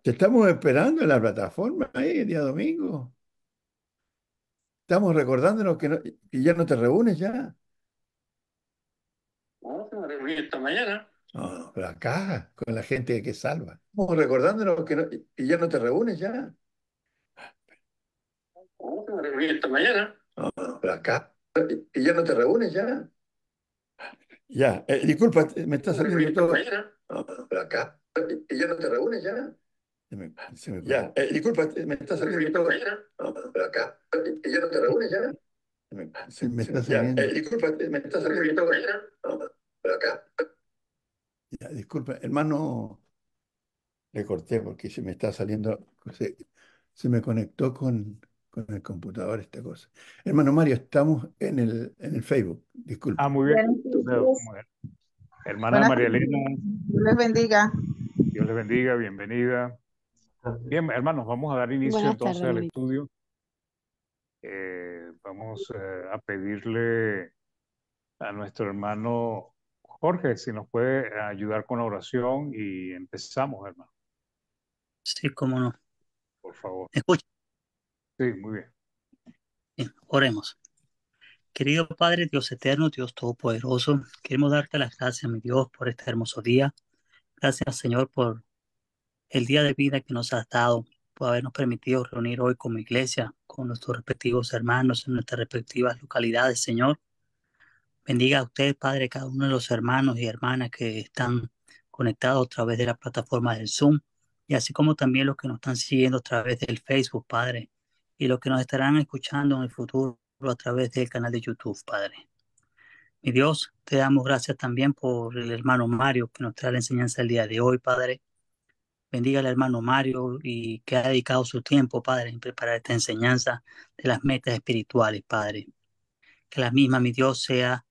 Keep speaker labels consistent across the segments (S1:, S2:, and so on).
S1: Te estamos esperando en la plataforma ahí el día domingo. Estamos recordándonos que ya no te reúnes ya.
S2: No, se me reuní esta mañana.
S1: No, pero acá, con la gente que salva. Estamos recordándonos que ya no te reúnes ya.
S2: No, se me reuní esta mañana.
S1: No, pero acá, que ya no te reúnes ya. Ya, disculpa, me
S2: Se
S1: está
S2: me reuní
S1: saliendo
S2: esta
S1: todo.
S2: mañana.
S1: No, pero acá, que ya no te reúnes ya. Ya, disculpa, me está
S2: Se me reuní
S1: saliendo
S2: esta
S1: todo.
S2: mañana.
S1: No, pero acá, que ya no te reúnes ya. Me está
S2: Ya,
S1: saliendo. Disculpa, me está
S2: se me reuní
S1: saliendo
S2: esta
S1: todo.
S2: mañana.
S1: No, pero acá. Ya, disculpa, hermano, le corté porque se me está saliendo, se me conectó con el computador esta cosa. Hermano Mario, estamos en el Facebook,
S2: Ah,
S1: disculpe.
S2: muy bien.
S3: Buenas noches.
S2: Muy bien. Hermana
S3: Buenas
S2: María
S3: noches.
S2: Elena,
S3: Dios les bendiga.
S2: Dios les bendiga, bienvenida. Bien, hermanos, vamos a dar inicio
S4: Buenas
S2: entonces
S4: tardes,
S2: al
S4: hermanito.
S2: estudio. Vamos a pedirle a nuestro hermano Jorge si nos puede ayudar con la oración y empezamos, hermano,
S5: Sí, cómo no.
S2: por favor.
S5: ¿Me escucha?
S2: Sí, muy bien.
S5: Bien, oremos. Querido Padre, Dios eterno, Dios todopoderoso, queremos darte las gracias, mi Dios, por este hermoso día. Gracias, Señor, por el día de vida que nos has dado, por habernos permitido reunir hoy como iglesia, con nuestros respectivos hermanos en nuestras respectivas localidades, Señor. Bendiga a usted, Padre, cada uno de los hermanos y hermanas que están conectados a través de la plataforma del Zoom, y así como también los que nos están siguiendo a través del Facebook, Padre, y los que nos estarán escuchando en el futuro a través del canal de YouTube, Padre. Mi Dios, te damos gracias también por el hermano Mario que nos trae la enseñanza el día de hoy, Padre. Bendiga al hermano Mario y que ha dedicado su tiempo, Padre, en preparar esta enseñanza de las metas espirituales, Padre. Que la misma, mi Dios, sea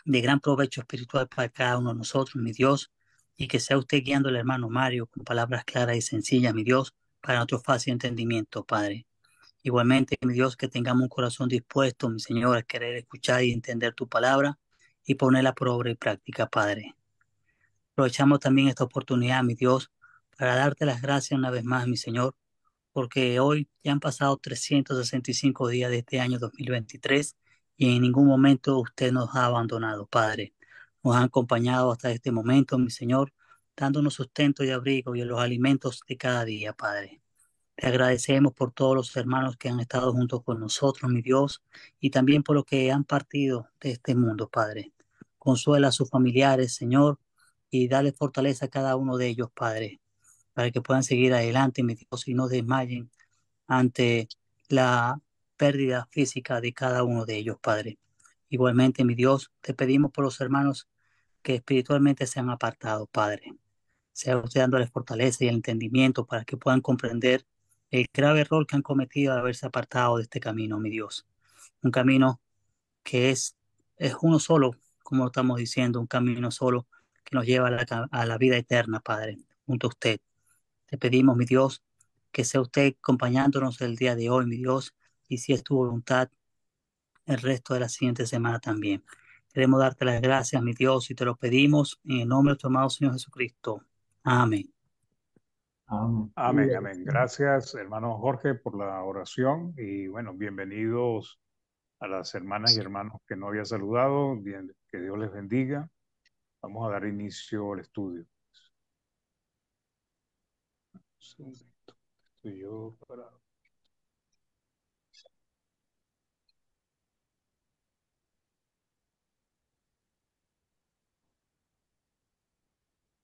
S5: de gran provecho espiritual para cada uno de nosotros, mi Dios, y que sea usted guiando al hermano Mario con palabras claras y sencillas, mi Dios, para nuestro fácil entendimiento, Padre. Igualmente, mi Dios, que tengamos un corazón dispuesto, mi Señor, a querer escuchar y entender tu palabra y ponerla por obra y práctica, Padre. Aprovechamos también esta oportunidad, mi Dios, para darte las gracias una vez más, mi Señor, porque hoy ya han pasado 365 días de este año 2023 y en ningún momento usted nos ha abandonado, Padre. Nos ha acompañado hasta este momento, mi Señor, dándonos sustento y abrigo y los alimentos de cada día, Padre. Te agradecemos por todos los hermanos que han estado juntos con nosotros, mi Dios, y también por los que han partido de este mundo, Padre. Consuela a sus familiares, Señor, y dale fortaleza a cada uno de ellos, Padre, para que puedan seguir adelante, mi Dios, y no desmayen ante la pérdida física de cada uno de ellos, Padre. Igualmente, mi Dios, te pedimos por los hermanos que espiritualmente se han apartado, Padre. Sea usted dándoles fortaleza y el entendimiento para que puedan comprender el grave error que han cometido al haberse apartado de este camino, mi Dios. Un camino que es uno solo, como lo estamos diciendo, un camino solo que nos lleva a la vida eterna, Padre, junto a usted. Te pedimos, mi Dios, que sea usted acompañándonos el día de hoy, mi Dios, y si es tu voluntad, el resto de la siguiente semana también. Queremos darte las gracias, mi Dios, y te lo pedimos en el nombre de tu amado Señor Jesucristo. Amén.
S6: Amén.
S2: Amén, amén. Gracias, hermano Jorge, por la oración y bueno, bienvenidos a las hermanas y hermanos que no había saludado. Bien, que Dios les bendiga. Vamos a dar inicio al estudio. Un segundito. Estoy yo para...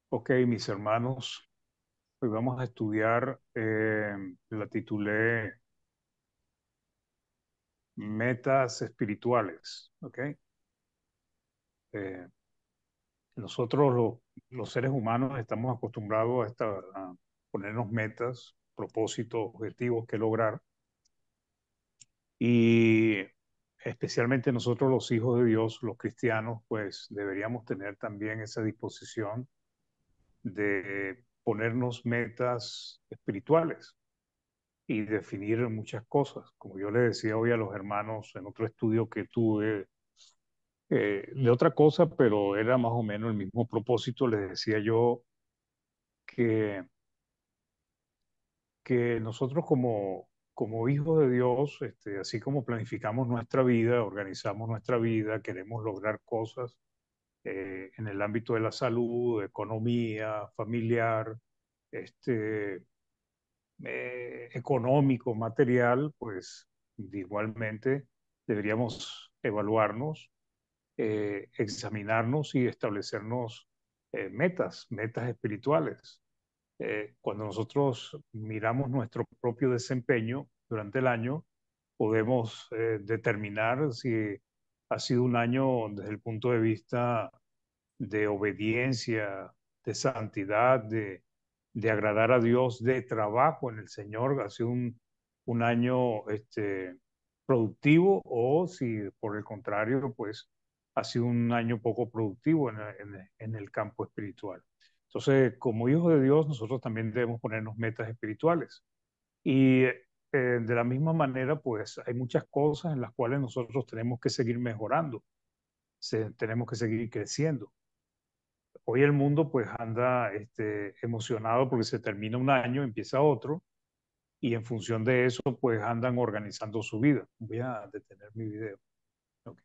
S2: Ok, mis hermanos, hoy vamos a estudiar, la titulé Metas Espirituales, ¿ok? Eh, nosotros los seres humanos estamos acostumbrados a ponernos metas, propósitos, objetivos que lograr y especialmente nosotros los hijos de Dios, los cristianos, pues deberíamos tener también esa disposición de ponernos metas espirituales y definir muchas cosas. Como yo le decía hoy a los hermanos en otro estudio que tuve, de otra cosa, pero era más o menos el mismo propósito, les decía yo que, que nosotros como hijos de Dios, así como planificamos nuestra vida, organizamos nuestra vida, queremos lograr cosas en el ámbito de la salud, economía, familiar, este, económico, material, pues igualmente deberíamos evaluarnos, examinarnos y establecernos metas espirituales. Cuando nosotros miramos nuestro propio desempeño durante el año, podemos determinar si ha sido un año desde el punto de vista de obediencia, de santidad, de agradar a Dios, de trabajo en el Señor. Ha sido un año productivo, o si por el contrario, pues ha sido un año poco productivo en el campo espiritual. Entonces, como hijos de Dios, nosotros también debemos ponernos metas espirituales. Y de la misma manera, pues hay muchas cosas en las cuales nosotros tenemos que seguir mejorando, tenemos que seguir creciendo. Hoy el mundo pues anda emocionado porque se termina un año, empieza otro, y en función de eso pues andan organizando su vida. Voy a detener mi video. Ok.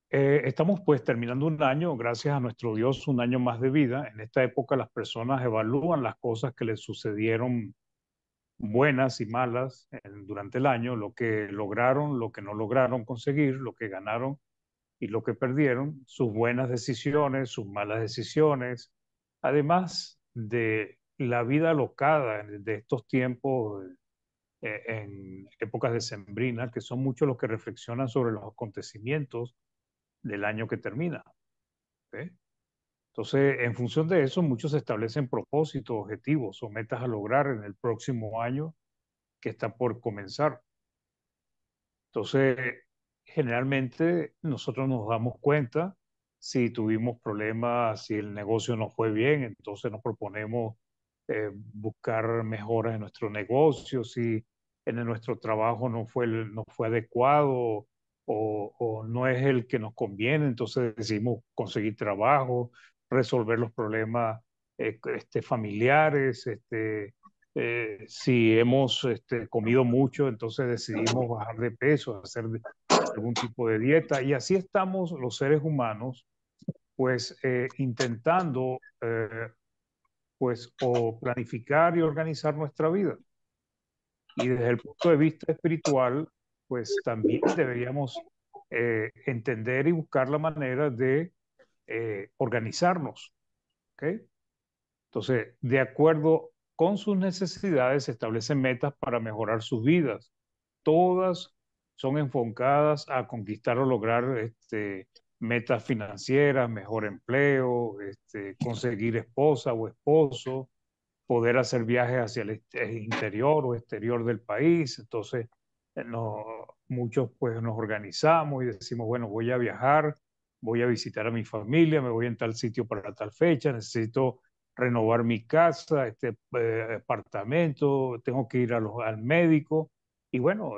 S2: Estamos pues terminando un año, gracias a nuestro Dios, un año más de vida. En esta época las personas evalúan las cosas que les sucedieron, buenas y malas, durante el año, lo que lograron, lo que no lograron conseguir, lo que ganaron y lo que perdieron, sus buenas decisiones, sus malas decisiones, además de la vida alocada de estos tiempos en épocas decembrinas, que son muchos los que reflexionan sobre los acontecimientos del año que termina. ¿Ok? Entonces, en función de eso, muchos establecen propósitos, objetivos o metas a lograr en el próximo año que está por comenzar. Entonces, generalmente nosotros nos damos cuenta si tuvimos problemas, si el negocio no fue bien, entonces nos proponemos buscar mejoras en nuestro negocio, si en nuestro trabajo no fue adecuado o no es el que nos conviene, entonces decidimos conseguir trabajo, resolver los problemas familiares, si hemos comido mucho, entonces decidimos bajar de peso, hacer algún tipo de dieta. Y así estamos los seres humanos, pues intentando, pues, o planificar y organizar nuestra vida. Y desde el punto de vista espiritual, pues también deberíamos entender y buscar la manera de organizarnos. ¿Ok? Entonces, de acuerdo con sus necesidades, se establecen metas para mejorar sus vidas. Todas son enfocadas a conquistar o lograr metas financieras, mejor empleo, conseguir esposa o esposo, poder hacer viajes hacia el interior o exterior del país. Entonces, no, muchos pues nos organizamos y decimos, bueno, voy a viajar, voy a visitar a mi familia, me voy en tal sitio para tal fecha, necesito renovar mi casa, apartamento, tengo que ir al médico. Y bueno,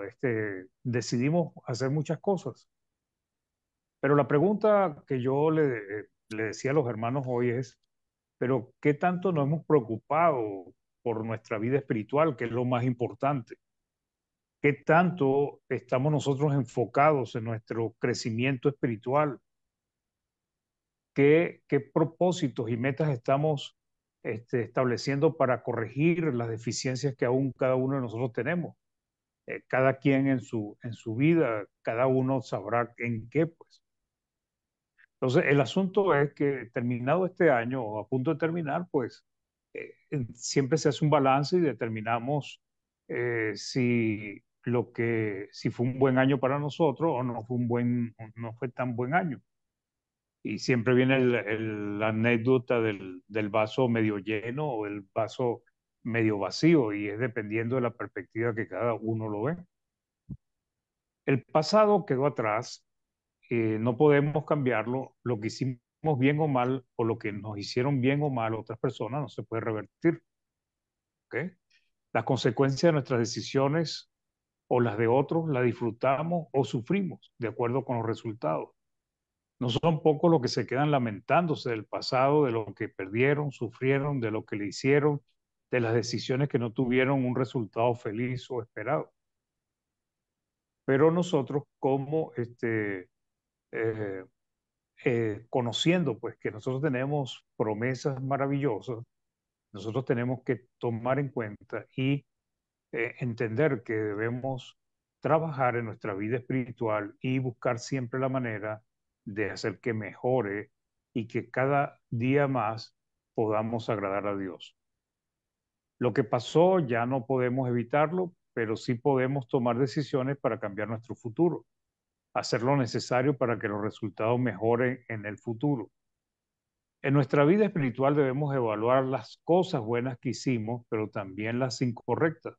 S2: decidimos hacer muchas cosas. Pero la pregunta que yo le decía a los hermanos hoy es, pero ¿qué tanto nos hemos preocupado por nuestra vida espiritual, que es lo más importante? ¿Qué tanto estamos nosotros enfocados en nuestro crecimiento espiritual? ¿Qué propósitos y metas estamos estableciendo para corregir las deficiencias que aún cada uno de nosotros tenemos? Cada quien en su vida, cada uno sabrá en qué, pues. Entonces, el asunto es que terminado este año o a punto de terminar, pues siempre se hace un balance y determinamos si fue un buen año para nosotros o no fue no fue tan buen año. Y siempre viene la anécdota del vaso medio lleno o el vaso medio vacío, y es dependiendo de la perspectiva que cada uno lo ve. El pasado quedó atrás, no podemos cambiarlo. Lo que hicimos bien o mal, o lo que nos hicieron bien o mal otras personas, no se puede revertir. ¿Ok? Las consecuencias de nuestras decisiones o las de otros las disfrutamos o sufrimos de acuerdo con los resultados. No son pocos los que se quedan lamentándose del pasado, de lo que perdieron, sufrieron, de lo que le hicieron, de las decisiones que no tuvieron un resultado feliz o esperado. Pero nosotros como eh, conociendo pues que nosotros tenemos promesas maravillosas, nosotros tenemos que tomar en cuenta y entender que debemos trabajar en nuestra vida espiritual y buscar siempre la manera de hacer que mejore y que cada día más podamos agradar a Dios. Lo que pasó ya no podemos evitarlo, pero sí podemos tomar decisiones para cambiar nuestro futuro, hacer lo necesario para que los resultados mejoren en el futuro. En nuestra vida espiritual debemos evaluar las cosas buenas que hicimos, pero también las incorrectas,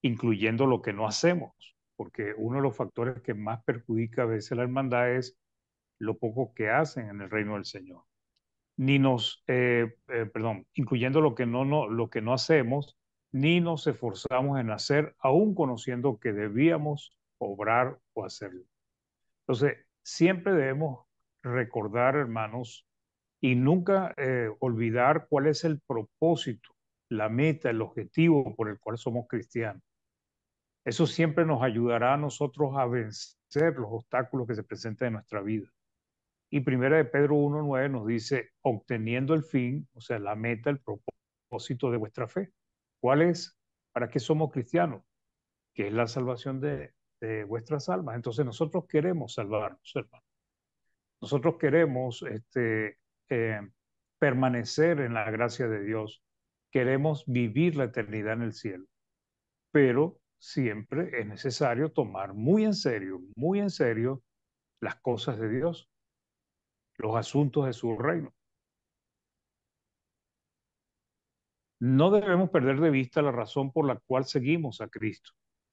S2: incluyendo lo que no hacemos, porque uno de los factores que más perjudica a veces la hermandad es lo poco que hacen en el reino del Señor. Incluyendo lo que no hacemos, ni nos esforzamos en hacer, aún conociendo que debíamos obrar o hacerlo. Entonces, siempre debemos recordar, hermanos, y nunca olvidar cuál es el propósito, la meta, el objetivo por el cual somos cristianos. Eso siempre nos ayudará a nosotros a vencer los obstáculos que se presentan en nuestra vida. Y Primera de Pedro 1:9 nos dice, obteniendo el fin, o sea, la meta, el propósito de vuestra fe. ¿Cuál es? ¿Para qué somos cristianos? Que es la salvación de vuestras almas. Entonces nosotros queremos salvarnos, hermano. Nosotros queremos eh, permanecer en la gracia de Dios. Queremos vivir la eternidad en el cielo. Pero siempre es necesario tomar muy en serio las cosas de Dios, los asuntos de su reino. No debemos perder de vista la razón por la cual seguimos a Cristo.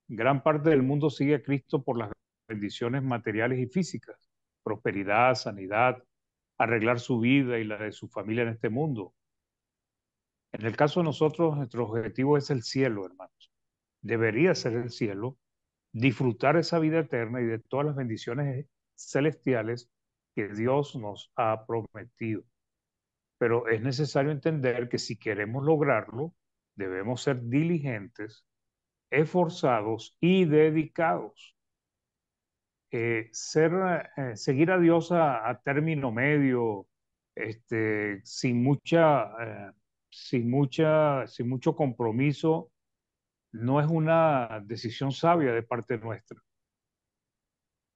S2: Gran parte del mundo sigue a Cristo por las bendiciones materiales y físicas, prosperidad, sanidad, arreglar su vida y la de su familia en este mundo. En el caso de nosotros, nuestro objetivo es el cielo, hermanos. Debería ser el cielo, disfrutar esa vida eterna y de todas las bendiciones celestiales que Dios nos ha prometido. Pero es necesario entender que si queremos lograrlo, debemos ser diligentes, esforzados y dedicados. Seguir a Dios a término medio, sin sin mucho compromiso, no es una decisión sabia de parte nuestra.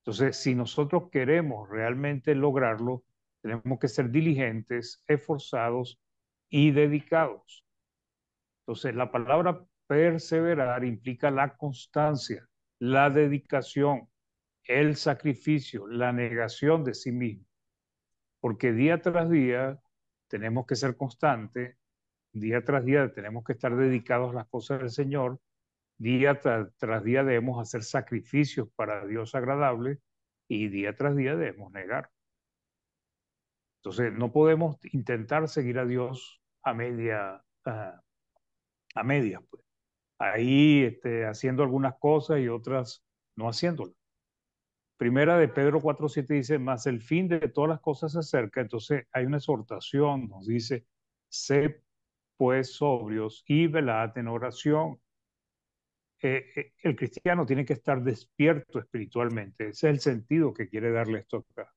S2: Entonces, si nosotros queremos realmente lograrlo, tenemos que ser diligentes, esforzados y dedicados. Entonces, la palabra perseverar implica la constancia, la dedicación, el sacrificio, la negación de sí mismo. Porque día tras día tenemos que ser constantes, día tras día tenemos que estar dedicados a las cosas del Señor, tras día debemos hacer sacrificios para Dios agradables y día tras día debemos negar. Entonces, no podemos intentar seguir a Dios a medias, pues. Ahí haciendo algunas cosas y otras no haciéndolas. Primera de Pedro 4:7 dice, más el fin de todas las cosas se acerca. Entonces hay una exhortación, nos dice, sé pues sobrios y velad en oración. El cristiano tiene que estar despierto espiritualmente. Ese es el sentido que quiere darle esto acá.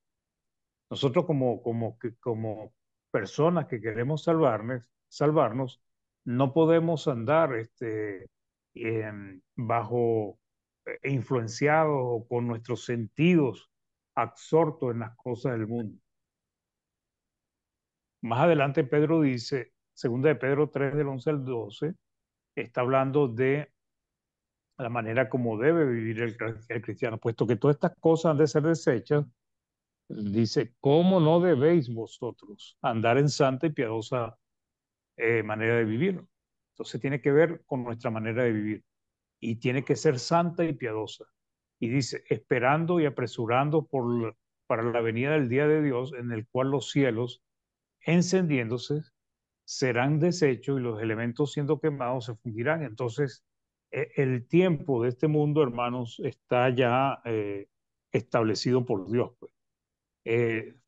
S2: Nosotros como personas que queremos salvarnos, no podemos andar bajo influenciados o con nuestros sentidos absortos en las cosas del mundo. Más adelante Pedro dice, segunda de Pedro 3 del 11 al 12, está hablando de la manera como debe vivir el cristiano, puesto que todas estas cosas han de ser desechas. Dice, ¿cómo no debéis vosotros andar en santa y piadosa manera de vivir? Entonces tiene que ver con nuestra manera de vivir y tiene que ser santa y piadosa. Y dice, esperando y apresurando para la venida del día de Dios, en el cual los cielos, encendiéndose, serán deshechos y los elementos siendo quemados se fundirán. Entonces, el tiempo de este mundo, hermanos, está ya establecido por Dios, pues.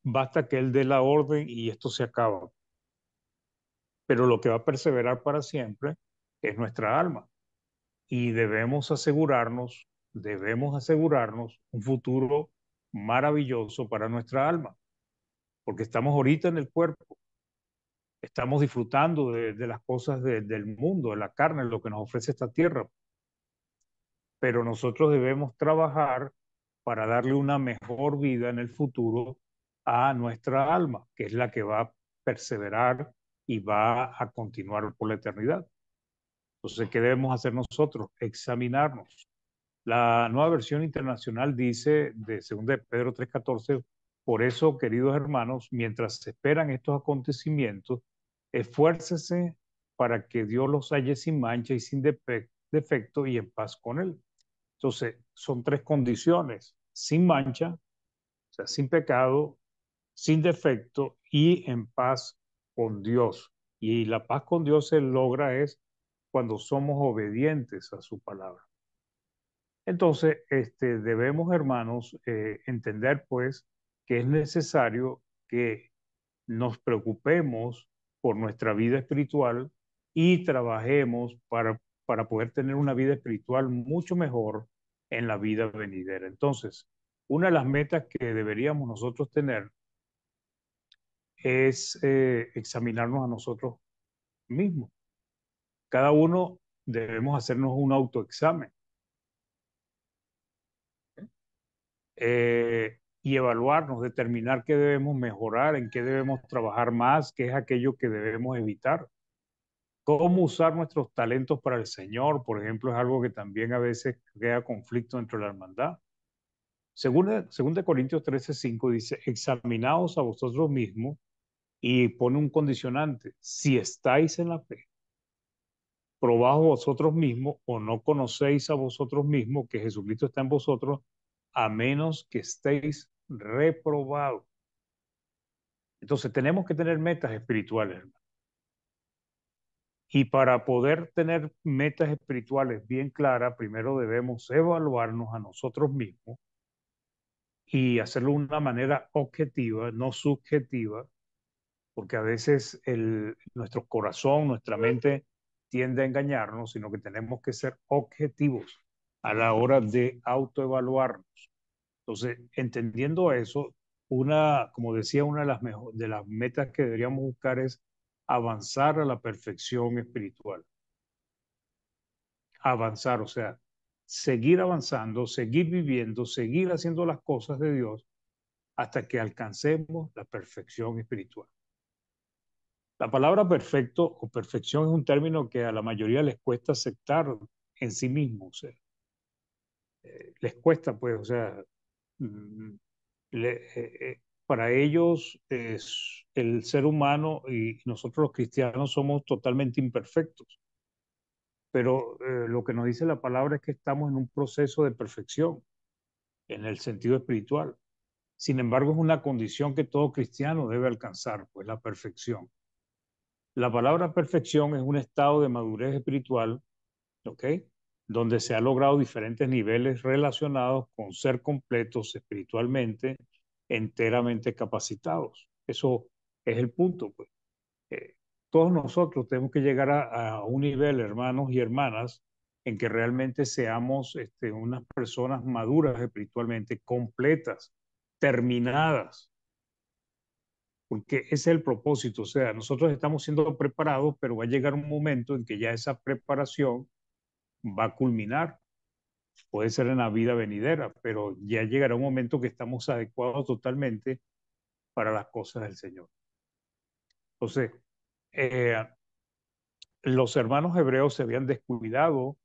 S2: basta que Él dé la orden y esto se acaba. Pero lo que va a perseverar para siempre es nuestra alma. Y debemos asegurarnos un futuro maravilloso para nuestra alma, porque estamos ahorita en el cuerpo, estamos disfrutando de las cosas del mundo, de la carne, lo que nos ofrece esta tierra, pero nosotros debemos trabajar para darle una mejor vida en el futuro a nuestra alma, que es la que va a perseverar y va a continuar por la eternidad. Entonces, ¿qué debemos hacer nosotros? Examinarnos. La nueva versión internacional dice de 2 de Pedro 3:14, por eso, queridos hermanos, mientras se esperan estos acontecimientos, esfuércese para que Dios los halle sin mancha y sin defecto y en paz con Él. Entonces, son tres condiciones: sin mancha, o sea, sin pecado, sin defecto y en paz con Dios. Y la paz con Dios se logra es cuando somos obedientes a su palabra. Entonces, debemos, hermanos, entender pues que es necesario que nos preocupemos por nuestra vida espiritual y trabajemos para poder tener una vida espiritual mucho mejor en la vida venidera. Entonces, una de las metas que deberíamos nosotros tener es examinarnos a nosotros mismos. Cada uno debemos hacernos un autoexamen y evaluarnos, determinar qué debemos mejorar, en qué debemos trabajar más, qué es aquello que debemos evitar. Cómo usar nuestros talentos para el Señor, por ejemplo, es algo que también a veces crea conflicto dentro de la hermandad. Según de Corintios 13:5 dice, examinaos a vosotros mismos, y pone un condicionante: si estáis en la fe, probaos vosotros mismos o no conocéis a vosotros mismos que Jesucristo está en vosotros, a menos que estéis reprobados. Entonces tenemos que tener metas espirituales, hermano. Y para poder tener metas espirituales bien claras, primero debemos evaluarnos a nosotros mismos y hacerlo de una manera objetiva, no subjetiva, porque a veces nuestro corazón, nuestra mente tiende a engañarnos, sino que tenemos que ser objetivos a la hora de autoevaluarnos. Entonces, entendiendo eso, como decía, una de las metas que deberíamos buscar es avanzar a la perfección espiritual. Avanzar, o sea, seguir avanzando, seguir viviendo, seguir haciendo las cosas de Dios hasta que alcancemos la perfección espiritual. La palabra perfecto o perfección es un término que a la mayoría les cuesta aceptar en sí mismos. O sea, les cuesta, pues, o sea, mm, para ellos el ser humano y nosotros los cristianos somos totalmente imperfectos. Pero lo que nos dice la palabra es que estamos en un proceso de perfección en el sentido espiritual. Sin embargo, es una condición que todo cristiano debe alcanzar, pues la perfección. La palabra perfección es un estado de madurez espiritual, ¿ok? Donde se ha logrado diferentes niveles relacionados con ser completos espiritualmente, enteramente capacitados. Eso es el punto, pues. Eh, Todos nosotros tenemos que llegar a un nivel, hermanos y hermanas, en que realmente seamos unas personas maduras espiritualmente, completas, terminadas, porque ese es el propósito. O sea, nosotros estamos siendo preparados, pero va a llegar un momento en que ya esa preparación va a culminar. Puede ser en la vida venidera, pero ya llegará un momento que estamos adecuados totalmente para las cosas del Señor. Entonces, eh, los hermanos hebreos se habían descuidado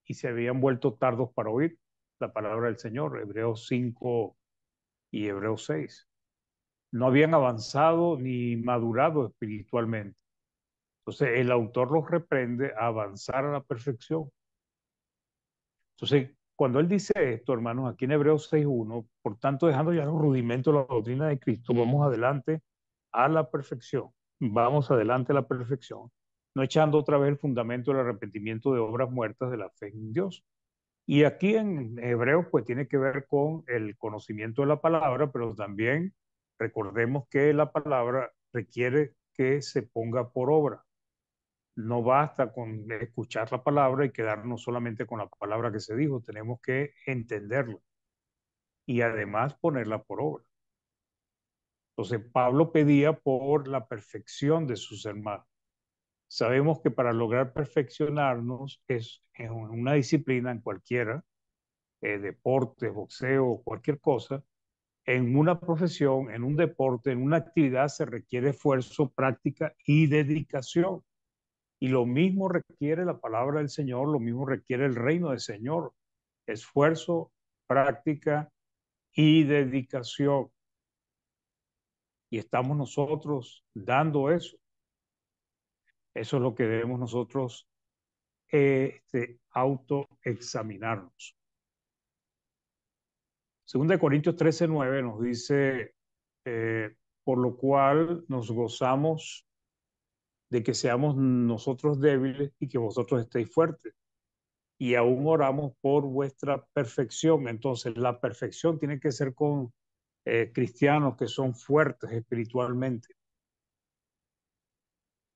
S2: y se habían vuelto tardos para oír la palabra del Señor, Hebreos 5 y Hebreos 6. No habían avanzado ni madurado espiritualmente. Entonces, el autor los reprende a avanzar a la perfección. Entonces, cuando él dice esto, hermanos, aquí en Hebreos 6:1, por tanto, dejando ya los rudimentos de la doctrina de Cristo, vamos adelante a la perfección. Vamos adelante a la perfección, no echando otra vez el fundamento del arrepentimiento de obras muertas de la fe en Dios. Y aquí en Hebreos, pues tiene que ver con el conocimiento de la palabra, pero también Recordemos que la palabra requiere que se ponga por obra. No basta con escuchar la palabra y quedarnos solamente con la palabra que se dijo. Tenemos que entenderla y además ponerla por obra. Entonces, Pablo pedía por la perfección de sus hermanos. Sabemos que para lograr perfeccionarnos es en una disciplina, en cualquiera, deporte, boxeo, cualquier cosa, en una profesión, en un deporte, en una actividad se requiere esfuerzo, práctica y dedicación. Y lo mismo requiere la palabra del Señor, lo mismo requiere el reino del Señor. Esfuerzo, práctica y dedicación. Y estamos nosotros dando eso. Eso es lo que debemos nosotros autoexaminarnos. Segunda de Corintios 13:9 nos dice, por lo cual nos gozamos de que seamos nosotros débiles y que vosotros estéis fuertes. Y aún oramos por vuestra perfección. Entonces, la perfección tiene que ser con cristianos que son fuertes espiritualmente.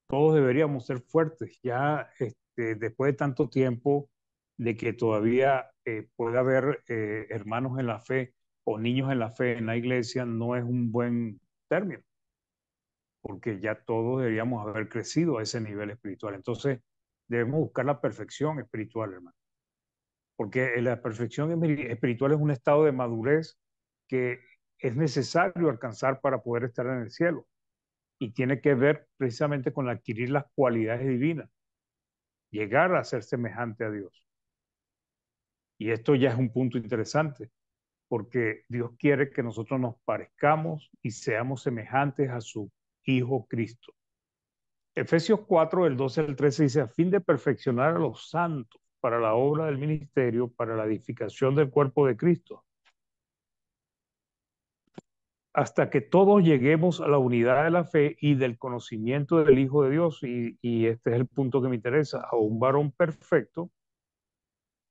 S2: Todos deberíamos ser fuertes. Ya después de tanto tiempo de que todavía puede haber hermanos en la fe o niños en la fe en la iglesia, no es un buen término, porque ya todos deberíamos haber crecido a ese nivel espiritual. Entonces, debemos buscar la perfección espiritual, hermano, porque la perfección espiritual es un estado de madurez que es necesario alcanzar para poder estar en el cielo y tiene que ver precisamente con adquirir las cualidades divinas, llegar a ser semejante a Dios. Y esto ya es un punto interesante, porque Dios quiere que nosotros nos parezcamos y seamos semejantes a su Hijo Cristo. Efesios 4, del 12 al 13 dice, a fin de perfeccionar a los santos para la obra del ministerio, para la edificación del cuerpo de Cristo, hasta que todos lleguemos a la unidad de la fe y del conocimiento del Hijo de Dios. Y este es el punto que me interesa, a un varón perfecto,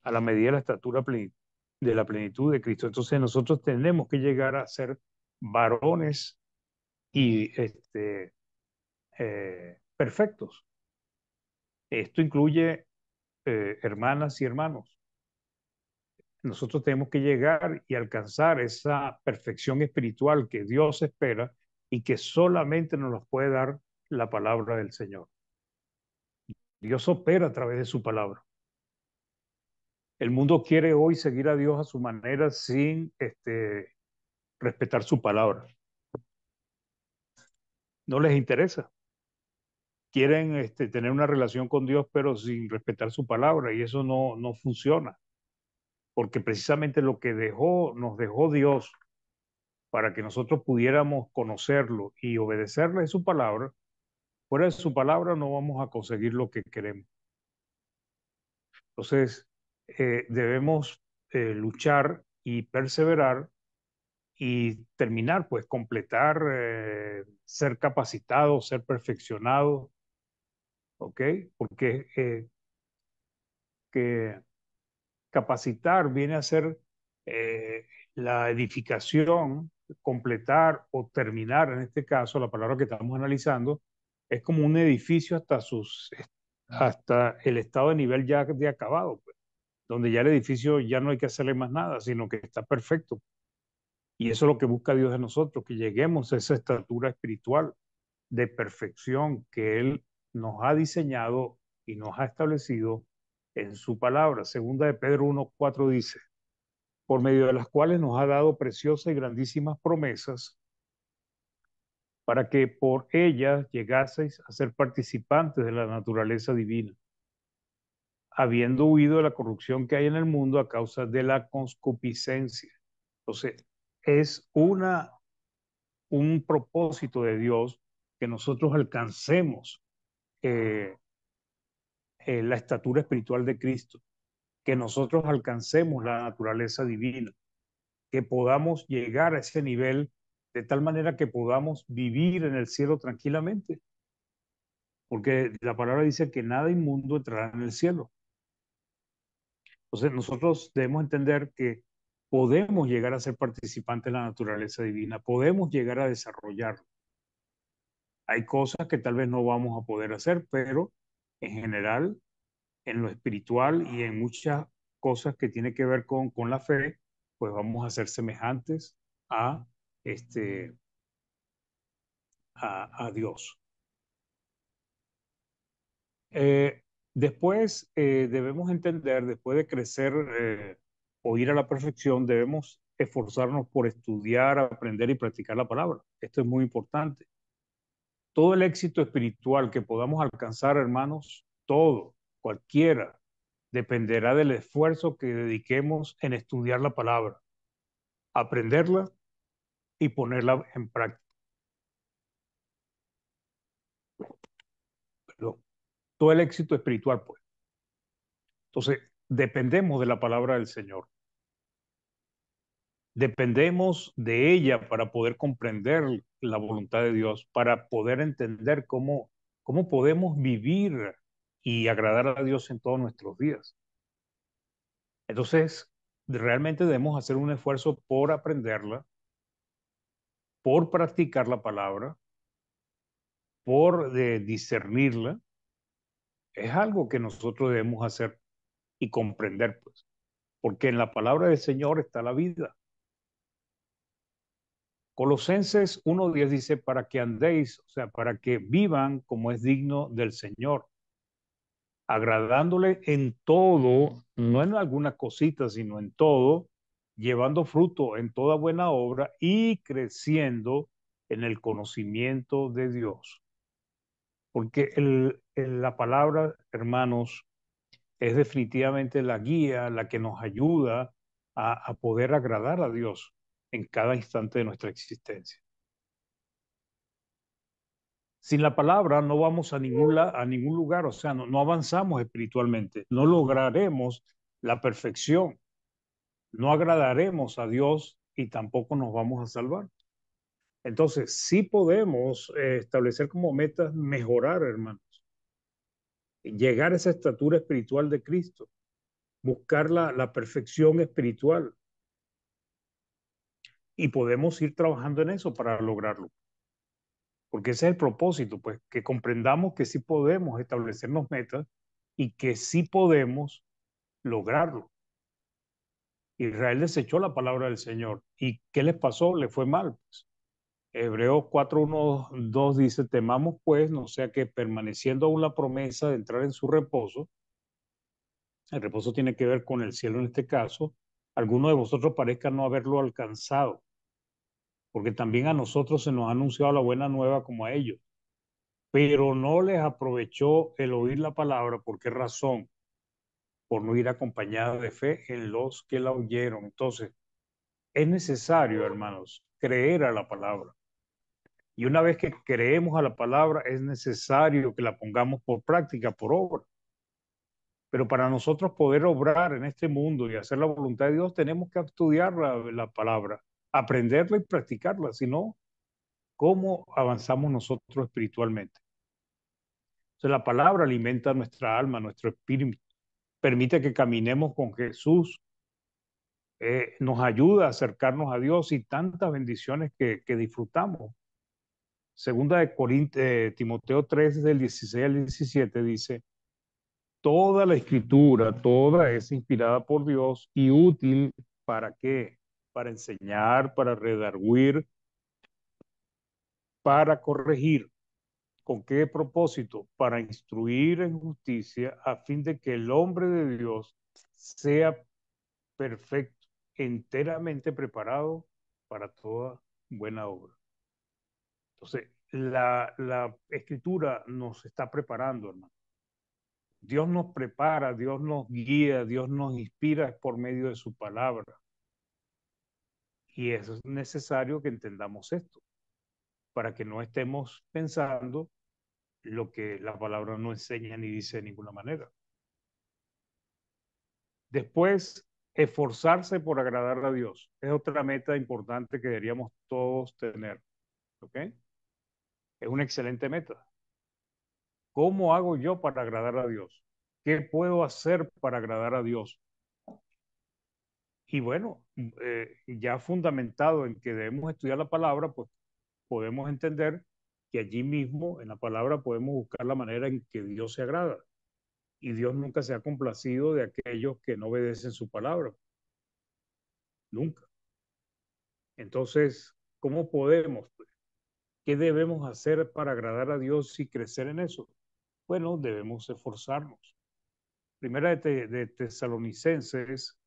S2: a la medida de la estatura de la plenitud de Cristo. Entonces nosotros tenemos que llegar a ser varones y perfectos. Esto incluye hermanas y hermanos. Nosotros tenemos que llegar y alcanzar esa perfección espiritual que Dios espera y que solamente nos los puede dar la palabra del Señor. Dios opera a través de su palabra. El mundo quiere hoy seguir a Dios a su manera sin respetar su palabra. No les interesa. Quieren tener una relación con Dios, pero sin respetar su palabra, y eso no funciona, porque precisamente lo que nos dejó Dios para que nosotros pudiéramos conocerlo y obedecerle su palabra. Fuera de su palabra no vamos a conseguir lo que queremos. Entonces, debemos luchar y perseverar y terminar, pues completar, ser capacitados, ser perfeccionados, ¿ok? Porque que capacitar viene a ser la edificación, completar o terminar, en este caso, la palabra que estamos analizando, es como un edificio hasta el estado de nivel ya de acabado, pues, donde ya el edificio ya no hay que hacerle más nada, sino que está perfecto. Y eso es lo que busca Dios de nosotros, que lleguemos a esa estatura espiritual de perfección que Él nos ha diseñado y nos ha establecido en su palabra. Segunda de Pedro 1:4 dice, por medio de las cuales nos ha dado preciosas y grandísimas promesas, para que por ellas llegaseis a ser participantes de la naturaleza divina, habiendo huido de la corrupción que hay en el mundo a causa de la concupiscencia. Entonces, es un propósito de Dios que nosotros alcancemos eh, la estatura espiritual de Cristo, que nosotros alcancemos la naturaleza divina, que podamos llegar a ese nivel de tal manera que podamos vivir en el cielo tranquilamente, porque la palabra dice que nada inmundo entrará en el cielo. Entonces nosotros debemos entender que podemos llegar a ser participantes de la naturaleza divina, podemos llegar a desarrollarlo. Hay cosas que tal vez no vamos a poder hacer, pero en general, en lo espiritual y en muchas cosas que tienen que ver con la fe, pues vamos a ser semejantes a, este, a Dios. Eh, Después debemos entender, después de crecer o ir a la perfección, debemos esforzarnos por estudiar, aprender y practicar la palabra. Esto es muy importante. Todo el éxito espiritual que podamos alcanzar, hermanos, todo, cualquiera, dependerá del esfuerzo que dediquemos en estudiar la palabra, aprenderla y ponerla en práctica. Perdón. Todo el éxito espiritual, pues. Entonces, dependemos de la palabra del Señor. Dependemos de ella para poder comprender la voluntad de Dios, para poder entender cómo podemos vivir y agradar a Dios en todos nuestros días. Entonces, realmente debemos hacer un esfuerzo por aprenderla, por practicar la palabra, por discernirla. Es algo que nosotros debemos hacer y comprender, pues, porque en la palabra del Señor está la vida. Colosenses 1:10 dice, para que andéis, o sea, para que vivan como es digno del Señor, agradándole en todo, no en alguna cosita, sino en todo, llevando fruto en toda buena obra y creciendo en el conocimiento de Dios. Porque la palabra, hermanos, es definitivamente la guía, la que nos ayuda a poder agradar a Dios en cada instante de nuestra existencia. Sin la palabra no vamos a ningún lugar, o sea, no avanzamos espiritualmente, no lograremos la perfección, no agradaremos a Dios y tampoco nos vamos a salvar. Entonces, sí podemos establecer como metas mejorar, hermanos, llegar a esa estatura espiritual de Cristo, buscar la perfección espiritual y podemos ir trabajando en eso para lograrlo. Porque ese es el propósito, pues, que comprendamos que sí podemos establecernos metas y que sí podemos lograrlo. Israel desechó la palabra del Señor. ¿Y qué les pasó? Le fue mal, pues. Hebreos 4:1-2 dice, temamos pues, no sea que permaneciendo aún la promesa de entrar en su reposo, el reposo tiene que ver con el cielo en este caso, alguno de vosotros parezca no haberlo alcanzado, porque también a nosotros se nos ha anunciado la buena nueva como a ellos, pero no les aprovechó el oír la palabra. ¿Por qué razón? Por no ir acompañada de fe en los que la oyeron. Entonces, es necesario, hermanos, creer a la palabra. Y una vez que creemos a la palabra, es necesario que la pongamos por práctica, por obra. Pero para nosotros poder obrar en este mundo y hacer la voluntad de Dios, tenemos que estudiar la palabra, aprenderla y practicarla. Si no, ¿cómo avanzamos nosotros espiritualmente? Entonces, la palabra alimenta nuestra alma, nuestro espíritu, permite que caminemos con Jesús, nos ayuda a acercarnos a Dios y tantas bendiciones que disfrutamos. Segunda de Timoteo 3, del 16 al 17 dice, toda la escritura, toda es inspirada por Dios y útil ¿para qué? Para enseñar, para redarguir, para corregir. ¿Con qué propósito? Para instruir en justicia a fin de que el hombre de Dios sea perfecto, enteramente preparado para toda buena obra. Entonces, la escritura nos está preparando, hermano. Dios nos prepara, Dios nos guía, Dios nos inspira por medio de su palabra. Y es necesario que entendamos esto, para que no estemos pensando lo que la palabra no enseña ni dice de ninguna manera. Después, esforzarse por agradar a Dios. Es otra meta importante que deberíamos todos tener. ¿Ok? Es una excelente meta. ¿Cómo hago yo para agradar a Dios? ¿Qué puedo hacer para agradar a Dios? Y bueno, ya fundamentado en que debemos estudiar la palabra, pues podemos entender que allí mismo en la palabra podemos buscar la manera en que Dios se agrada. Y Dios nunca se ha complacido de aquellos que no obedecen su palabra. Nunca. Entonces, ¿cómo podemos? ¿Qué debemos hacer para agradar a Dios y crecer en eso? Bueno, debemos esforzarnos. Primera de Tesalonicenses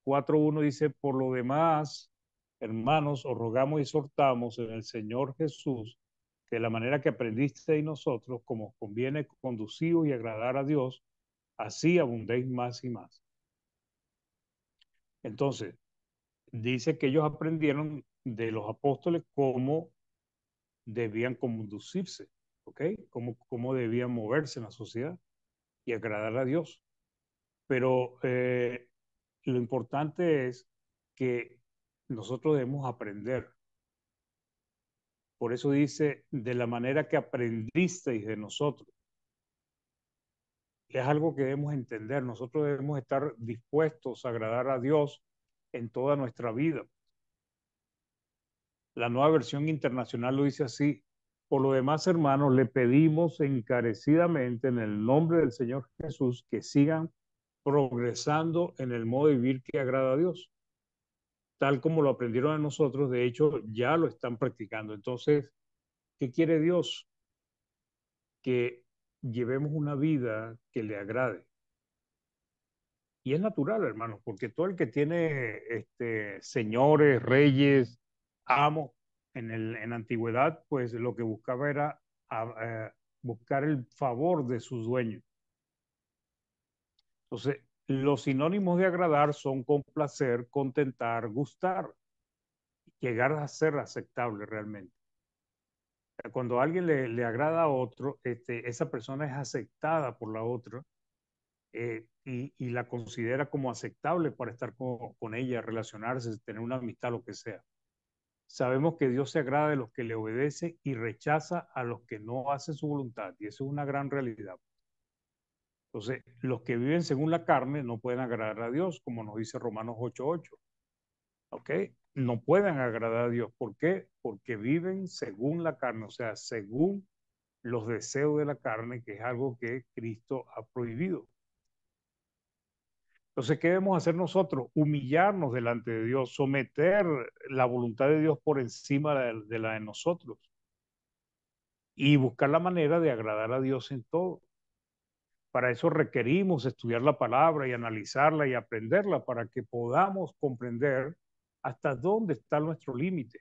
S2: 4:1 dice, por lo demás, hermanos, os rogamos y exhortamos en el Señor Jesús, que de la manera que aprendiste de nosotros, como os conviene conduciros y agradar a Dios, así abundéis más y más. Entonces, dice que ellos aprendieron de los apóstoles cómo debían conducirse, ¿ok? Cómo debían moverse en la sociedad y agradar a Dios. Pero lo importante es que nosotros debemos aprender. Por eso dice, de la manera que aprendisteis de nosotros. Es algo que debemos entender. Nosotros debemos estar dispuestos a agradar a Dios en toda nuestra vida. La nueva versión internacional lo dice así. Por lo demás, hermanos, le pedimos encarecidamente en el nombre del Señor Jesús que sigan progresando en el modo de vivir que agrada a Dios, tal como lo aprendieron a nosotros. De hecho, ya lo están practicando. Entonces, ¿qué quiere Dios? Que llevemos una vida que le agrade. Y es natural, hermanos, porque todo el que tiene señores, reyes, amos en la antigüedad, pues lo que buscaba era buscar el favor de sus dueños. Entonces, los sinónimos de agradar son complacer, contentar, gustar, llegar a ser aceptable realmente. Cuando a alguien le agrada a otro, esa persona es aceptada por la otra, y la considera como aceptable para estar con ella, relacionarse, tener una amistad, lo que sea. Sabemos que Dios se agrada de los que le obedecen y rechaza a los que no hacen su voluntad, y eso es una gran realidad. Entonces, los que viven según la carne no pueden agradar a Dios, como nos dice Romanos 8:8. ¿Ok? No pueden agradar a Dios. ¿Por qué? Porque viven según la carne, o sea, según los deseos de la carne, que es algo que Cristo ha prohibido. Entonces, ¿qué debemos hacer nosotros? Humillarnos delante de Dios, someter la voluntad de Dios por encima de la de nosotros y buscar la manera de agradar a Dios en todo. Para eso requerimos estudiar la palabra y analizarla y aprenderla para que podamos comprender hasta dónde está nuestro límite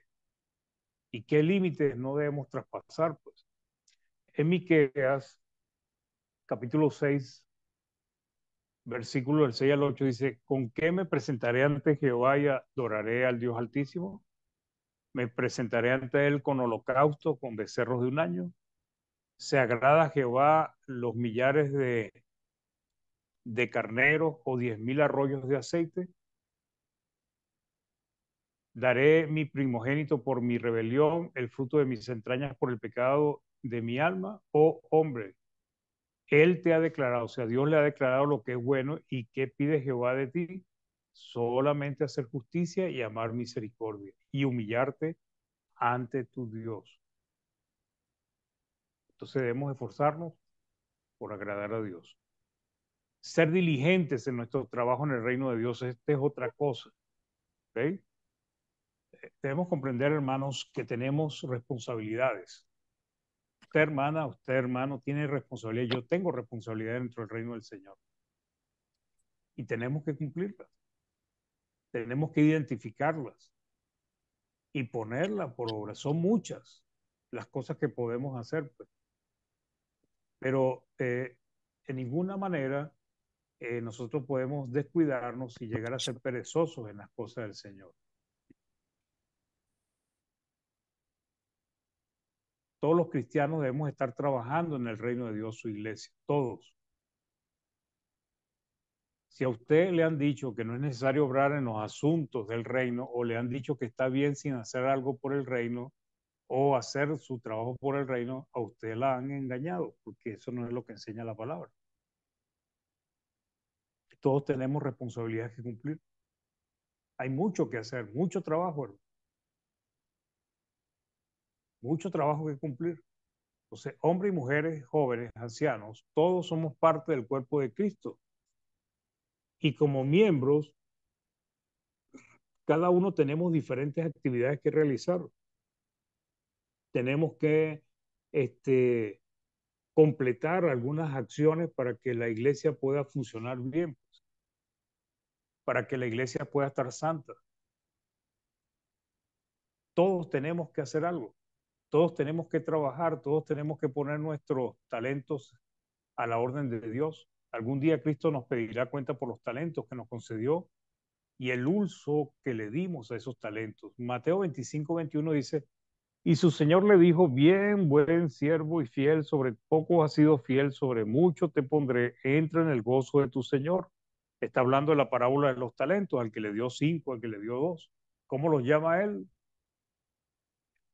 S2: y qué límites no debemos traspasar. Pues. En Miqueas, capítulo 6, versículo del 6 al 8 dice, ¿con qué me presentaré ante Jehová y adoraré al Dios Altísimo? Me presentaré ante él con holocausto, con becerros de un año. ¿Se agrada a Jehová los millares de carneros o 10,000 arroyos de aceite? Daré mi primogénito por mi rebelión, el fruto de mis entrañas por el pecado de mi alma. Oh hombre, él te ha declarado, o sea, Dios le ha declarado lo que es bueno. ¿Y qué pide Jehová de ti? Solamente hacer justicia y amar misericordia y humillarte ante tu Dios. Entonces debemos esforzarnos por agradar a Dios. Ser diligentes en nuestro trabajo en el reino de Dios, esta es otra cosa. ¿Okay? Debemos comprender, hermanos, que tenemos responsabilidades. Usted, hermana, usted, hermano, tiene responsabilidad. Yo tengo responsabilidad dentro del reino del Señor. Y tenemos que cumplirlas. Tenemos que identificarlas y ponerlas por obra. Son muchas las cosas que podemos hacer, pues. Pero en ninguna manera nosotros podemos descuidarnos y llegar a ser perezosos en las cosas del Señor. Todos los cristianos debemos estar trabajando en el reino de Dios, su iglesia, todos. Si a usted le han dicho que no es necesario obrar en los asuntos del reino, o le han dicho que está bien sin hacer algo por el reino, o hacer su trabajo por el reino, a usted la han engañado, porque eso no es lo que enseña la palabra. Todos tenemos responsabilidades que cumplir. Hay mucho que hacer, mucho trabajo, hermano, mucho trabajo que cumplir. Entonces, hombres y mujeres, jóvenes, ancianos, todos somos parte del cuerpo de Cristo. Y como miembros, cada uno tenemos diferentes actividades que realizar. Tenemos que completar algunas acciones para que la iglesia pueda funcionar bien, para que la iglesia pueda estar santa. Todos tenemos que hacer algo, todos tenemos que trabajar, todos tenemos que poner nuestros talentos a la orden de Dios. Algún día Cristo nos pedirá cuenta por los talentos que nos concedió y el uso que le dimos a esos talentos. Mateo 25:21 dice, y su Señor le dijo, bien, buen siervo y fiel, sobre poco has sido fiel, sobre mucho te pondré, entra en el gozo de tu Señor. Está hablando de la parábola de los talentos, al que le dio 5, al que le dio 2. ¿Cómo los llama él?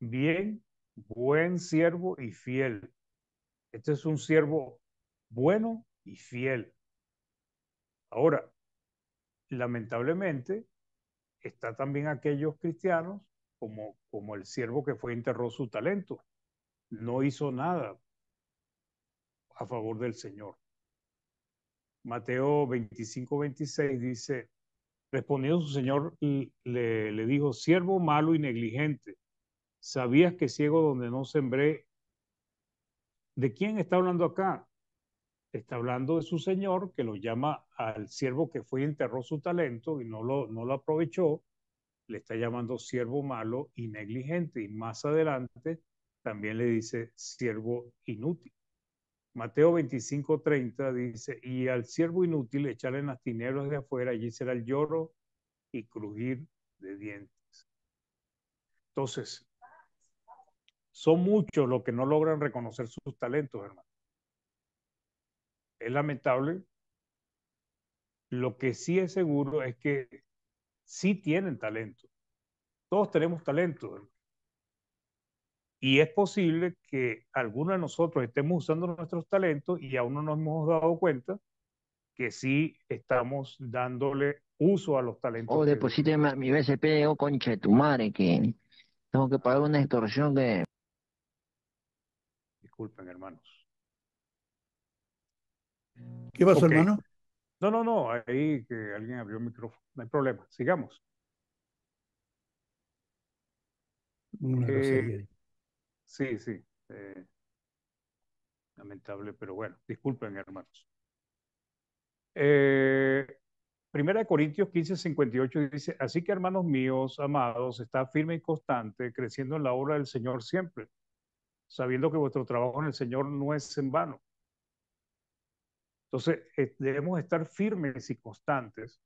S2: Bien, buen siervo y fiel. Este es un siervo bueno y fiel. Ahora, lamentablemente, está también aquellos cristianos, como el siervo que fue y enterró su talento. No hizo nada a favor del Señor. Mateo 25:26 dice, respondiendo su señor, le dijo, siervo malo y negligente, ¿sabías que ciego donde no sembré? ¿De quién está hablando acá? Está hablando de su señor, que lo llama al siervo que fue y enterró su talento y no lo aprovechó, le está llamando siervo malo y negligente. Y más adelante también le dice siervo inútil. Mateo 25:30 dice, y al siervo inútil echarle en las tinieblas de afuera, allí será el lloro y crujir de dientes. Entonces, son muchos los que no logran reconocer sus talentos, hermano. Es lamentable. Lo que sí es seguro es que sí tienen talento. Todos tenemos talento, hermano. Y es posible que algunos de nosotros estemos usando nuestros talentos y aún no nos hemos dado cuenta que sí estamos dándole uso a los talentos
S4: O
S2: que Dios.
S4: deposíteme a mi BCP, o concha de tu madre, que tengo que pagar una extorsión que...
S2: Disculpen, hermanos.
S1: ¿Qué pasó,
S2: Ok.
S1: hermano?
S2: No, ahí que alguien abrió el micrófono. No hay problema. Sigamos.
S1: Una
S2: Eh,
S1: grosería.
S2: sí. eh, Lamentable, pero bueno, disculpen, hermanos. Eh, Primera de Corintios 15:58 dice, así que hermanos míos, amados, está firme y constante, creciendo en la obra del Señor siempre, sabiendo que vuestro trabajo en el Señor no es en vano. Entonces, debemos estar firmes y constantes,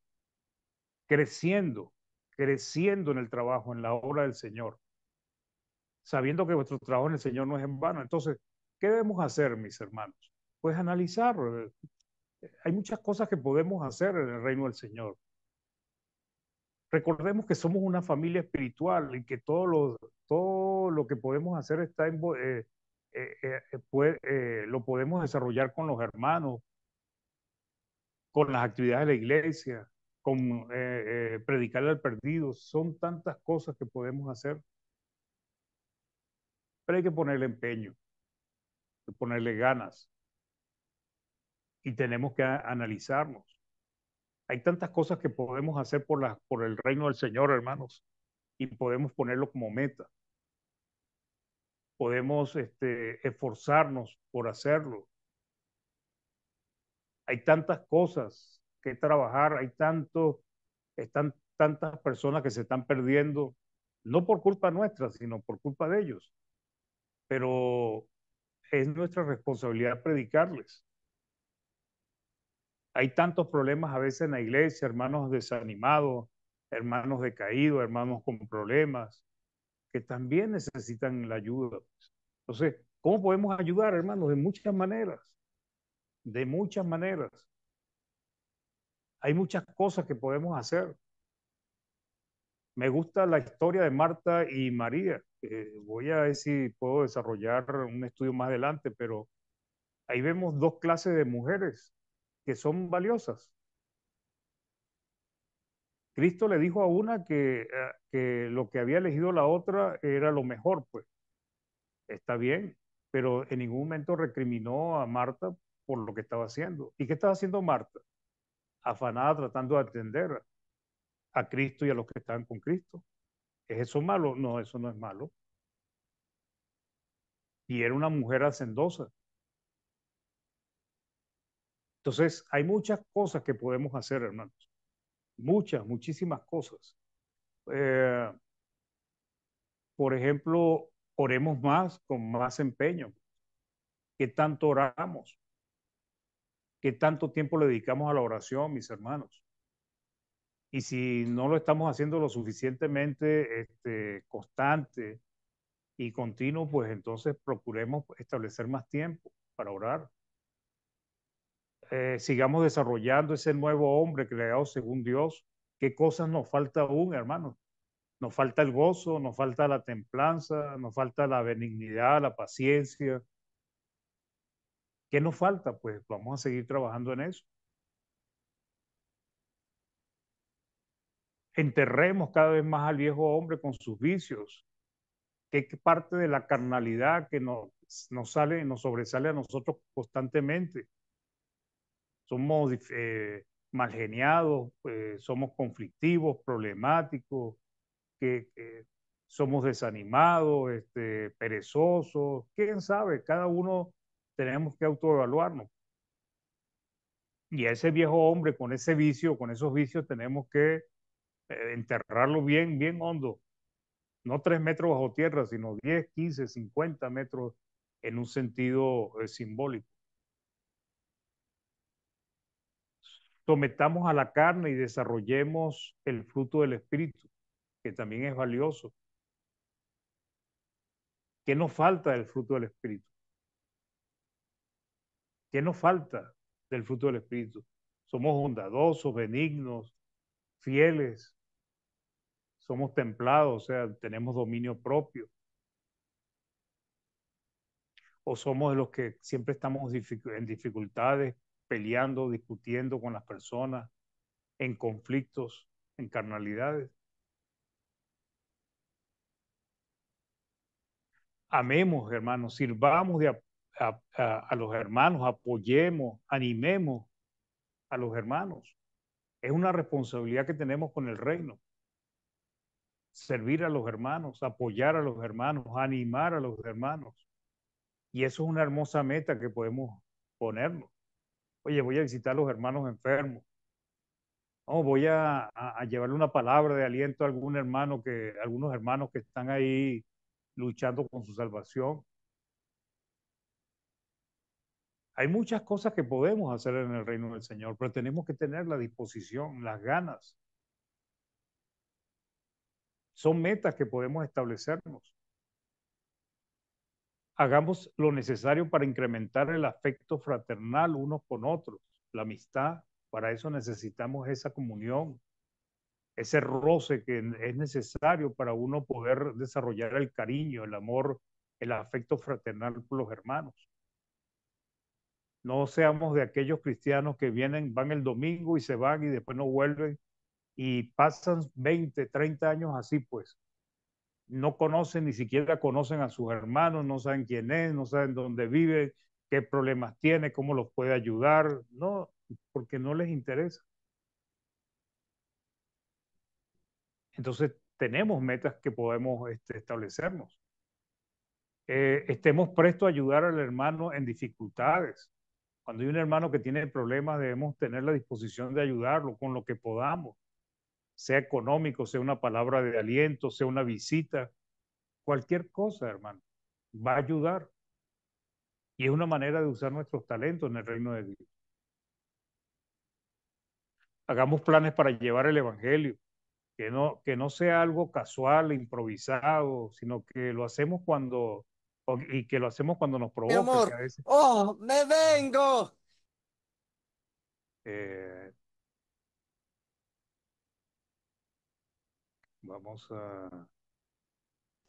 S2: creciendo, creciendo en el trabajo, en la obra del Señor, sabiendo que vuestro trabajo en el Señor no es en vano. Entonces, ¿qué debemos hacer, mis hermanos? Pues analizar. Hay muchas cosas que podemos hacer en el reino del Señor. Recordemos que somos una familia espiritual y que todo lo que podemos hacer está lo podemos desarrollar con los hermanos, con las actividades de la iglesia, con predicarle al perdido. Son tantas cosas que podemos hacer, pero hay que ponerle empeño, hay que ponerle ganas y tenemos que analizarnos. Hay tantas cosas que podemos hacer por el reino del Señor, hermanos, y podemos ponerlo como meta. Podemos esforzarnos por hacerlo. Hay tantas cosas que trabajar, están tantas personas que se están perdiendo, no por culpa nuestra, sino por culpa de ellos. Pero es nuestra responsabilidad predicarles. Hay tantos problemas a veces en la iglesia, hermanos desanimados, hermanos decaídos, hermanos con problemas, que también necesitan la ayuda. Entonces, ¿cómo podemos ayudar, hermanos? De muchas maneras, de muchas maneras. Hay muchas cosas que podemos hacer. Me gusta la historia de Marta y María. Voy a ver si puedo desarrollar un estudio más adelante, pero ahí vemos dos clases de mujeres que son valiosas, Cristo le dijo a una que lo que había elegido la otra era lo mejor, pues está bien, pero en ningún momento recriminó a Marta por lo que estaba haciendo. ¿Y qué estaba haciendo Marta? Afanada tratando de atender a Cristo y a los que estaban con Cristo. ¿Es eso malo? No, eso no es malo. Y era una mujer hacendosa. Entonces, hay muchas cosas que podemos hacer, hermanos. Muchas, muchísimas cosas. Eh, por ejemplo, oremos más con más empeño. ¿Qué tanto oramos? ¿Qué tanto tiempo le dedicamos a la oración, mis hermanos? Y si no lo estamos haciendo lo suficientemente constante y continuo, pues entonces procuremos establecer más tiempo para orar. Sigamos desarrollando ese nuevo hombre creado según Dios. ¿Qué cosas nos falta aún, hermanos? Nos falta el gozo, nos falta la templanza, nos falta la benignidad, la paciencia. ¿Qué nos falta? Pues vamos a seguir trabajando en eso. Enterremos cada vez más al viejo hombre con sus vicios. ¿Qué parte de la carnalidad que nos sale, nos sobresale a nosotros constantemente? Somos mal geniados, somos conflictivos, problemáticos, que somos desanimados, perezosos, quién sabe, cada uno tenemos que autoevaluarnos. Y a ese viejo hombre con ese vicio, con esos vicios, tenemos que enterrarlo bien, bien hondo, no 3 metros bajo tierra, sino 10, 15, 50 metros en un sentido simbólico. Sometamos a la carne y desarrollemos el fruto del Espíritu, que también es valioso. ¿Qué nos falta del fruto del Espíritu? ¿Qué nos falta del fruto del Espíritu? Somos bondadosos, benignos, fieles, somos templados, o sea, tenemos dominio propio. O somos de los que siempre estamos en dificultades, peleando, discutiendo con las personas, en conflictos, en carnalidades. Amemos, hermanos, sirvamos a los hermanos, apoyemos, animemos a los hermanos. Es una responsabilidad que tenemos con el reino. Servir a los hermanos, apoyar a los hermanos, animar a los hermanos. Y eso es una hermosa meta que podemos ponernos. Oye, voy a visitar a los hermanos enfermos. Oh, voy a llevarle una palabra de aliento a algunos hermanos que están ahí luchando con su salvación. Hay muchas cosas que podemos hacer en el reino del Señor, pero tenemos que tener la disposición, las ganas. Son metas que podemos establecernos. Hagamos lo necesario para incrementar el afecto fraternal unos con otros, la amistad. Para eso necesitamos esa comunión, ese roce que es necesario para uno poder desarrollar el cariño, el amor, el afecto fraternal por los hermanos. No seamos de aquellos cristianos que vienen, van el domingo y se van y después no vuelven y pasan 20, 30 años así, pues. No conocen, ni siquiera conocen a sus hermanos, no saben quién es, no saben dónde vive, qué problemas tiene, cómo los puede ayudar. No, porque no les interesa. Entonces, tenemos metas que podemos establecernos. Estemos prestos a ayudar al hermano en dificultades. Cuando hay un hermano que tiene problemas, debemos tener la disposición de ayudarlo con lo que podamos, sea económico, sea una palabra de aliento, sea una visita, cualquier cosa, hermano, va a ayudar. Y es una manera de usar nuestros talentos en el reino de Dios. Hagamos planes para llevar el Evangelio, que no sea algo casual, improvisado, sino que lo hacemos y que lo hacemos cuando nos
S7: Mi
S2: provoca, que
S7: amor,
S2: a veces
S7: oh, me vengo.
S2: eh, vamos a...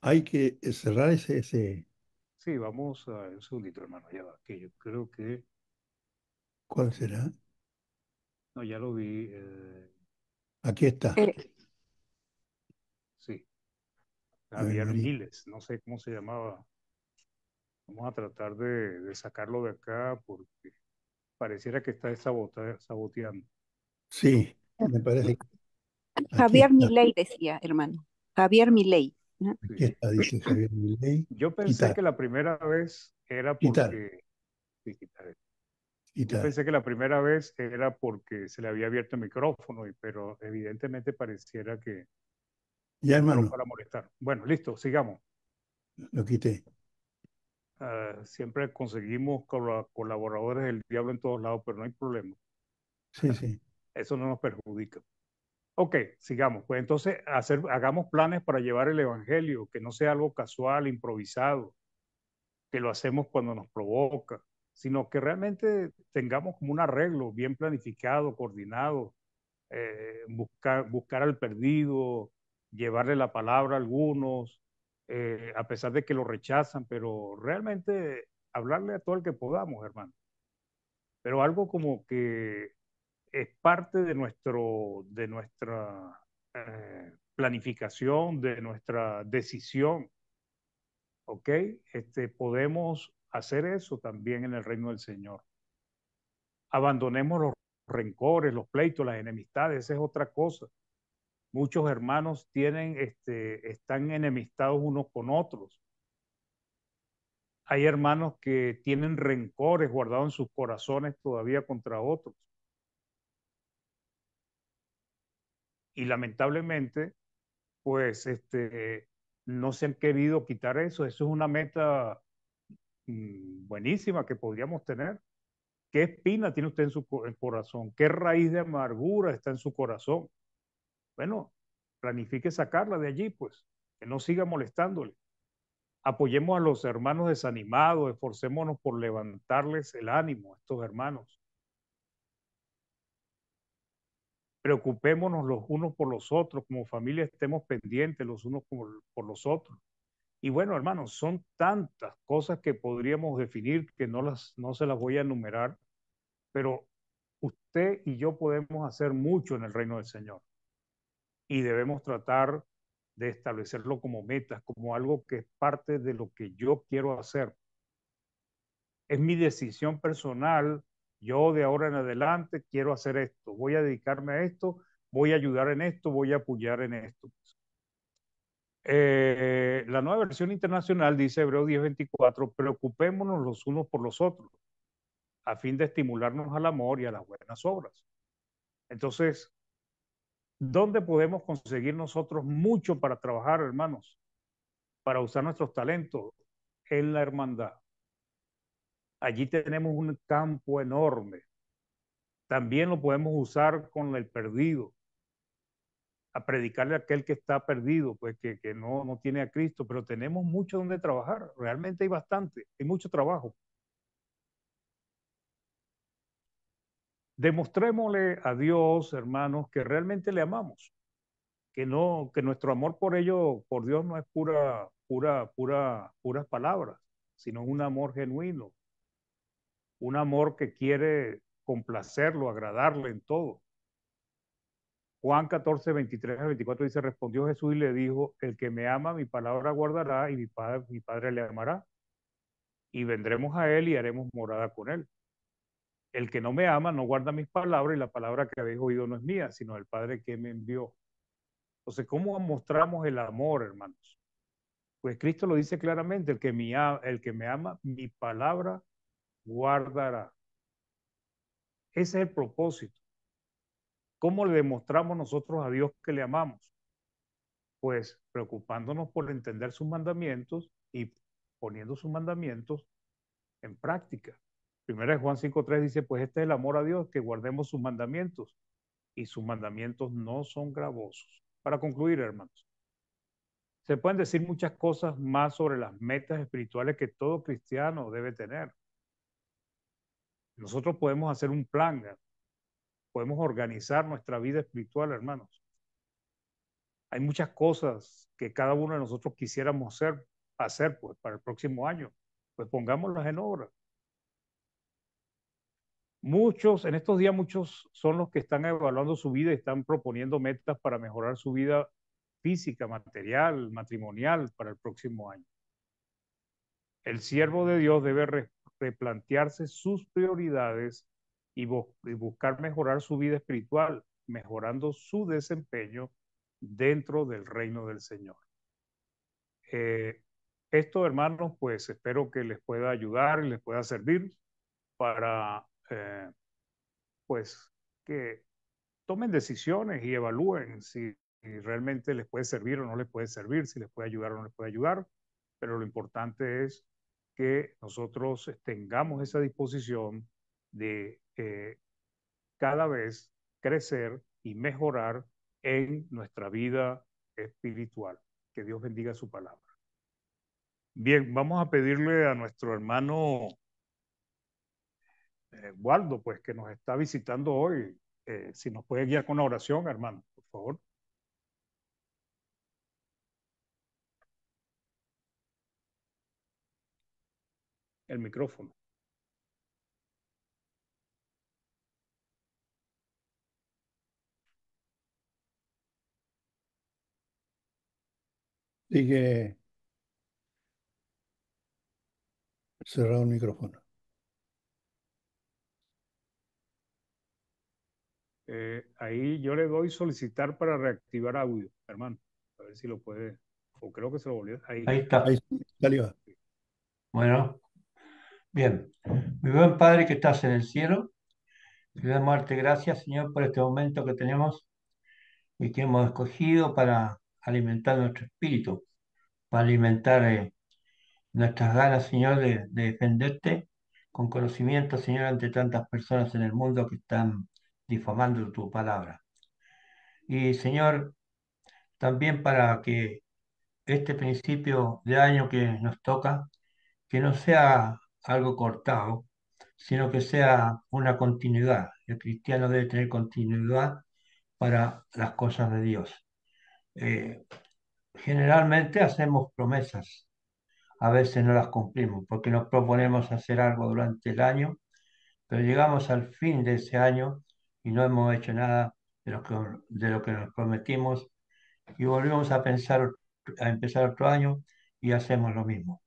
S1: Hay que cerrar ese,
S2: Sí, vamos a... Un segundito, hermano, ya va, que yo creo que...
S1: ¿cuál será?
S2: No, ya lo vi.
S1: Aquí está,
S3: Eh,
S2: Sí,
S1: Ave
S2: Javier
S1: María.
S2: Miles, no sé cómo se llamaba. Vamos a tratar de sacarlo de acá porque pareciera que está saboteando.
S1: Sí, me parece que
S3: Javier Milei decía, hermano. Javier Milei. Ajá.
S2: Sí.
S1: aquí está, dice Javier Milei.
S2: Yo pensé
S1: Quitar,
S2: que la primera vez era
S1: quitar,
S2: porque, sí, quitar. Yo
S1: quitar.
S2: pensé que la primera vez era porque se le había abierto el micrófono, pero evidentemente pareciera que
S1: Ya,
S2: es solo
S1: hermano,
S2: para molestar. Bueno, listo, sigamos.
S1: lo quité.
S2: Siempre conseguimos colaboradores del diablo en todos lados, pero no hay problema.
S1: Sí, sí.
S2: Eso no nos perjudica. Ok, sigamos. Pues entonces hagamos planes para llevar el evangelio, que no sea algo casual, improvisado, que lo hacemos cuando nos provoca, sino que realmente tengamos como un arreglo bien planificado, coordinado, buscar al perdido, llevarle la palabra a algunos, a pesar de que lo rechazan, pero realmente hablarle a todo el que podamos, hermano. Pero algo como que es parte de nuestra planificación, de nuestra decisión, ¿ok? Podemos hacer eso también en el reino del Señor. Abandonemos los rencores, los pleitos, las enemistades, esa es otra cosa. Muchos hermanos están enemistados unos con otros. Hay hermanos que tienen rencores guardados en sus corazones todavía contra otros. Y lamentablemente, pues, no se han querido quitar eso. Eso es una meta buenísima que podríamos tener. ¿Qué espina tiene usted en su corazón? ¿Qué raíz de amargura está en su corazón? Bueno, planifique sacarla de allí, pues, que no siga molestándole. Apoyemos a los hermanos desanimados, esforcémonos por levantarles el ánimo a estos hermanos. Preocupémonos los unos por los otros, como familia estemos pendientes los unos por los otros. Y bueno, hermanos, son tantas cosas que podríamos definir que no se las voy a enumerar, pero usted y yo podemos hacer mucho en el reino del Señor y debemos tratar de establecerlo como metas, como algo que es parte de lo que yo quiero hacer. Es mi decisión personal. Yo de ahora en adelante quiero hacer esto, voy a dedicarme a esto, voy a ayudar en esto, voy a apoyar en esto. La nueva versión internacional dice Hebreos 10:24, preocupémonos los unos por los otros, a fin de estimularnos al amor y a las buenas obras. Entonces, ¿dónde podemos conseguir nosotros mucho para trabajar, hermanos? Para usar nuestros talentos en la hermandad. Allí tenemos un campo enorme. También lo podemos usar con el perdido, a predicarle a aquel que está perdido, pues que no tiene a Cristo, pero tenemos mucho donde trabajar, realmente hay bastante, hay mucho trabajo. Demostrémosle a Dios, hermanos, que realmente le amamos, que nuestro amor por ello, por Dios no es puras palabras, sino un amor genuino, un amor que quiere complacerlo, agradarle en todo. Juan 14:23-24 dice, respondió Jesús y le dijo, el que me ama, mi palabra guardará y mi padre le amará. Y vendremos a él y haremos morada con él. El que no me ama no guarda mis palabras y la palabra que habéis oído no es mía, sino del Padre que me envió. Entonces, ¿cómo mostramos el amor, hermanos? Pues Cristo lo dice claramente, el que me ama, mi palabra guardará. Ese es el propósito. ¿Cómo le demostramos nosotros a Dios que le amamos? Pues preocupándonos por entender sus mandamientos y poniendo sus mandamientos en práctica. Primera de Juan 5:3 dice, pues este es el amor a Dios, que guardemos sus mandamientos y sus mandamientos no son gravosos. Para concluir, hermanos, se pueden decir muchas cosas más sobre las metas espirituales que todo cristiano debe tener. Nosotros podemos hacer un plan, podemos organizar nuestra vida espiritual, hermanos. Hay muchas cosas que cada uno de nosotros quisiéramos hacer pues, para el próximo año. Pues pongámoslas en obra. Muchos, en estos días, muchos son los que están evaluando su vida y están proponiendo metas para mejorar su vida física, material, matrimonial para el próximo año. El siervo de Dios debe replantearse sus prioridades y buscar mejorar su vida espiritual, mejorando su desempeño dentro del reino del Señor. Eh, Esto, hermanos, pues espero que les pueda ayudar y les pueda servir para, pues, que tomen decisiones y evalúen si realmente les puede servir o no les puede servir, si les puede ayudar o no les puede ayudar, pero lo importante es que nosotros tengamos esa disposición de cada vez crecer y mejorar en nuestra vida espiritual. Que Dios bendiga su palabra. Bien, vamos a pedirle a nuestro hermano Waldo, pues que nos está visitando hoy, si nos puede guiar con una oración, hermano, por favor. El micrófono.
S1: Sigue cerrado el micrófono.
S2: Ahí yo le doy solicitar para reactivar audio, hermano. A ver si lo puede, o creo que se lo volvió. Ahí.
S6: Ahí está.
S1: Ahí salió.
S6: Bueno, bien. Mi buen Padre que estás en el cielo, queremos darte gracias, Señor, por este momento que tenemos y que hemos escogido para alimentar nuestro espíritu, para alimentar nuestras ganas, Señor, de defenderte con conocimiento, Señor, ante tantas personas en el mundo que están difamando tu palabra. Y, Señor, también para que este principio de año que nos toca, que no sea algo cortado, sino que sea una continuidad. El cristiano debe tener continuidad para las cosas de Dios. Eh, Generalmente hacemos promesas, a veces no las cumplimos porque nos proponemos hacer algo durante el año, pero llegamos al fin de ese año y no hemos hecho nada de lo que nos prometimos y volvemos a pensar, a empezar otro año y hacemos lo mismo.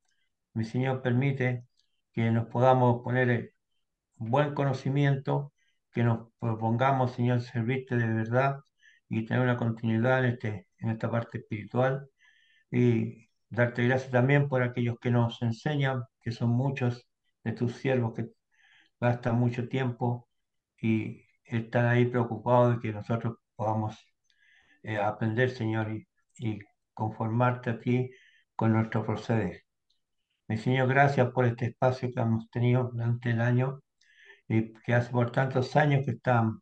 S6: Mi Señor permite que nos podamos poner buen conocimiento, que nos propongamos, Señor, servirte de verdad y tener una continuidad en esta parte espiritual y darte gracias también por aquellos que nos enseñan, que son muchos de tus siervos que gastan mucho tiempo y están ahí preocupados de que nosotros podamos aprender, Señor, y conformarte a ti con nuestro proceder. Mi Señor, gracias por este espacio que hemos tenido durante el año y que hace por tantos años que están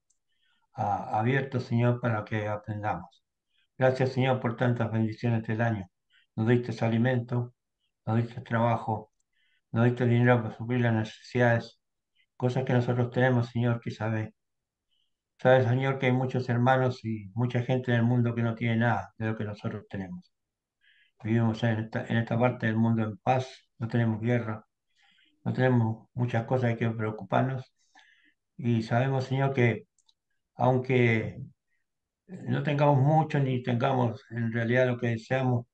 S6: abiertos, Señor, para que aprendamos. Gracias, Señor, por tantas bendiciones del año. Nos diste alimento, nos diste trabajo, nos diste dinero para suplir las necesidades, cosas que nosotros tenemos, Señor, que sabes. Sabes, Señor, que hay muchos hermanos y mucha gente en el mundo que no tiene nada de lo que nosotros tenemos. Vivimos en esta parte del mundo en paz, no tenemos guerra, no tenemos muchas cosas de que preocuparnos y sabemos, Señor, que aunque no tengamos mucho ni tengamos en realidad lo que deseamos,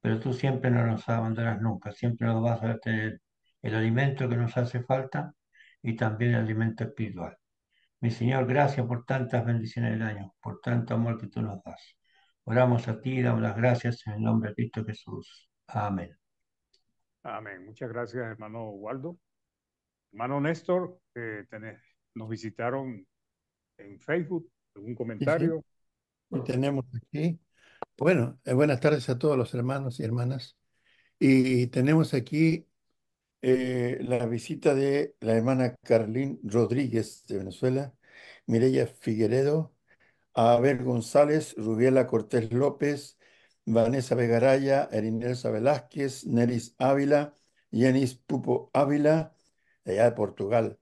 S6: pero tú siempre no nos abandonas nunca, siempre nos vas a tener el alimento que nos hace falta y también el alimento espiritual. Mi Señor, gracias por tantas bendiciones del año, por tanto amor que tú nos das. Oramos a ti, damos las gracias en el nombre de Cristo Jesús. Amén.
S2: Amén. Muchas gracias, hermano Waldo. Hermano Néstor, nos visitaron en Facebook. ¿Algún
S1: Sí, sí.
S2: comentario?
S1: Y tenemos aquí, bueno, buenas tardes a todos los hermanos y hermanas. Y tenemos aquí la visita de la hermana Carlín Rodríguez de Venezuela, Mireya Figueredo, Abel González, Rubiela Cortés López, Vanessa Vegaraya, Erinelsa Velázquez, Neris Ávila, Yanis Pupo Ávila, de allá de Portugal,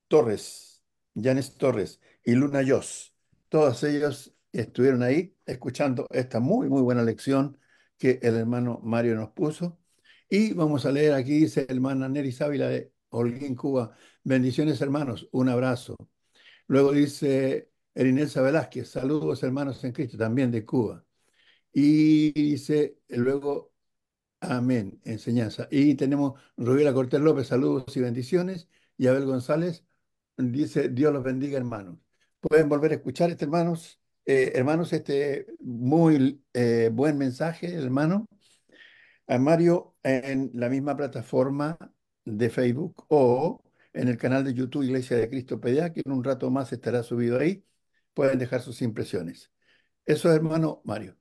S1: Torres, Yanes Torres y Luna Yos. Todos ellos estuvieron ahí escuchando esta muy, muy buena lección que el hermano Mario nos puso. Y vamos a leer aquí, dice el hermana Neris Ávila Holguín, Cuba. Bendiciones, hermanos. Un abrazo. Luego dice Erinelsa Velázquez, saludos, hermanos en Cristo, también de Cuba. Y dice luego, amén, enseñanza. Y tenemos Rubiela Cortés López, saludos y bendiciones. Y Abel González dice, Dios los bendiga, hermanos. Pueden volver a escuchar, hermanos, hermanos, este muy buen mensaje, hermano. A Mario en la misma plataforma de Facebook o en el canal de YouTube Iglesia de Cristo PDA, que en un rato más estará subido ahí. Pueden dejar sus impresiones. Eso, hermano Mario.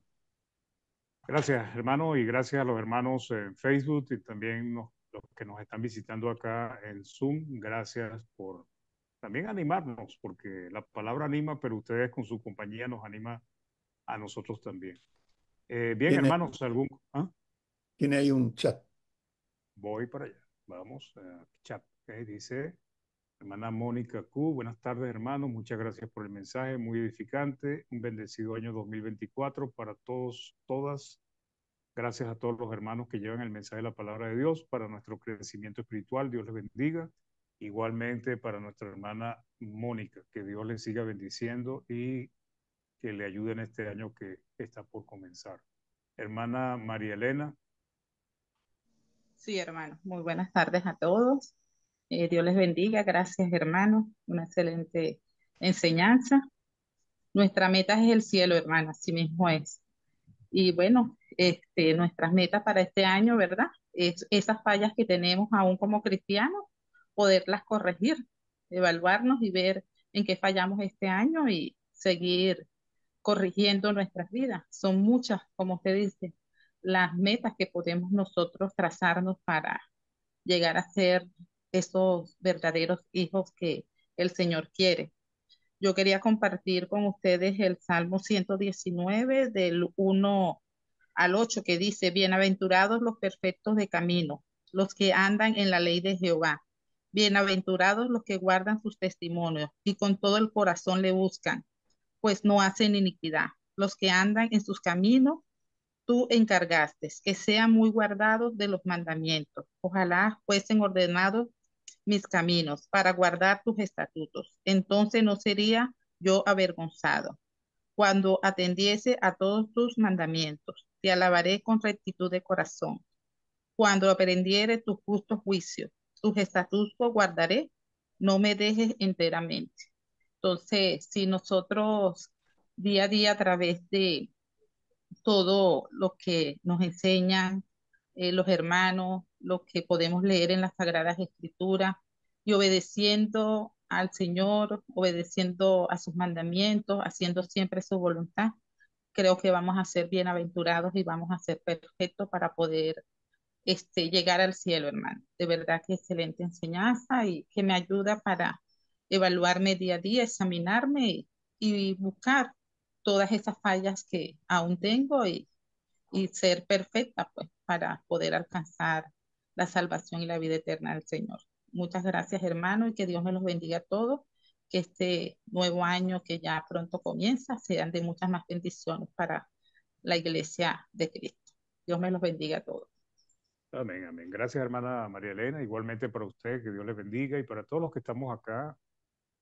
S2: Gracias, hermano, y gracias a los hermanos en Facebook y también los que nos están visitando acá en Zoom. Gracias por también animarnos, porque la palabra anima, pero ustedes con su compañía nos anima a nosotros también. Bien,
S1: Tiene,
S2: hermanos, ¿Ah?
S1: tiene ahí un chat.
S2: Voy para allá. Vamos, chat. Dice hermana Mónica Q. Buenas tardes, hermanos. Muchas gracias por el mensaje, muy edificante. Un bendecido año 2024 para todos, todas. Gracias a todos los hermanos que llevan el mensaje de la palabra de Dios para nuestro crecimiento espiritual. Dios les bendiga. Igualmente para nuestra hermana Mónica, que Dios les siga bendiciendo y que le ayude en este año que está por comenzar. Hermana María Elena.
S8: Sí, hermano. Muy buenas tardes a todos. Dios les bendiga. Gracias, hermano. Una excelente enseñanza. Nuestra meta es el cielo, hermano. Así mismo es. Y bueno, nuestras metas para este año, ¿verdad? Es esas fallas que tenemos aún como cristianos, poderlas corregir, evaluarnos y ver en qué fallamos este año y seguir corrigiendo nuestras vidas. Son muchas, como usted dice, las metas que podemos nosotros trazarnos para llegar a ser esos verdaderos hijos que el Señor quiere. Yo quería compartir con ustedes el Salmo 119 del 1 al 8 que dice, bienaventurados los perfectos de camino, los que andan en la ley de Jehová. Bienaventurados los que guardan sus testimonios y con todo el corazón le buscan, pues no hacen iniquidad. Los que andan en sus caminos, tú encargaste, que sean muy guardados de los mandamientos. Ojalá fuesen ordenados mis caminos para guardar tus estatutos. Entonces no sería yo avergonzado cuando atendiese a todos tus mandamientos. Te alabaré con rectitud de corazón. Cuando aprendiere tus justos juicios, tus estatutos guardaré, no me dejes enteramente. Entonces, si nosotros día a día a través de todo lo que nos enseñan los hermanos, lo que podemos leer en las Sagradas Escrituras y obedeciendo al Señor, obedeciendo a sus mandamientos, haciendo siempre su voluntad, creo que vamos a ser bienaventurados y vamos a ser perfectos para poder llegar al cielo, hermano. De verdad que excelente enseñanza y que me ayuda para evaluarme día a día, examinarme y buscar todas esas fallas que aún tengo y ser perfecta, pues, para poder alcanzar la salvación y la vida eterna del Señor. Muchas gracias, hermano, y que Dios me los bendiga a todos. Que este nuevo año que ya pronto comienza sean de muchas más bendiciones para la iglesia de Cristo. Dios me los bendiga a todos.
S2: Amén, amén. Gracias, hermana María Elena. Igualmente para usted, que Dios les bendiga. Y para todos los que estamos acá,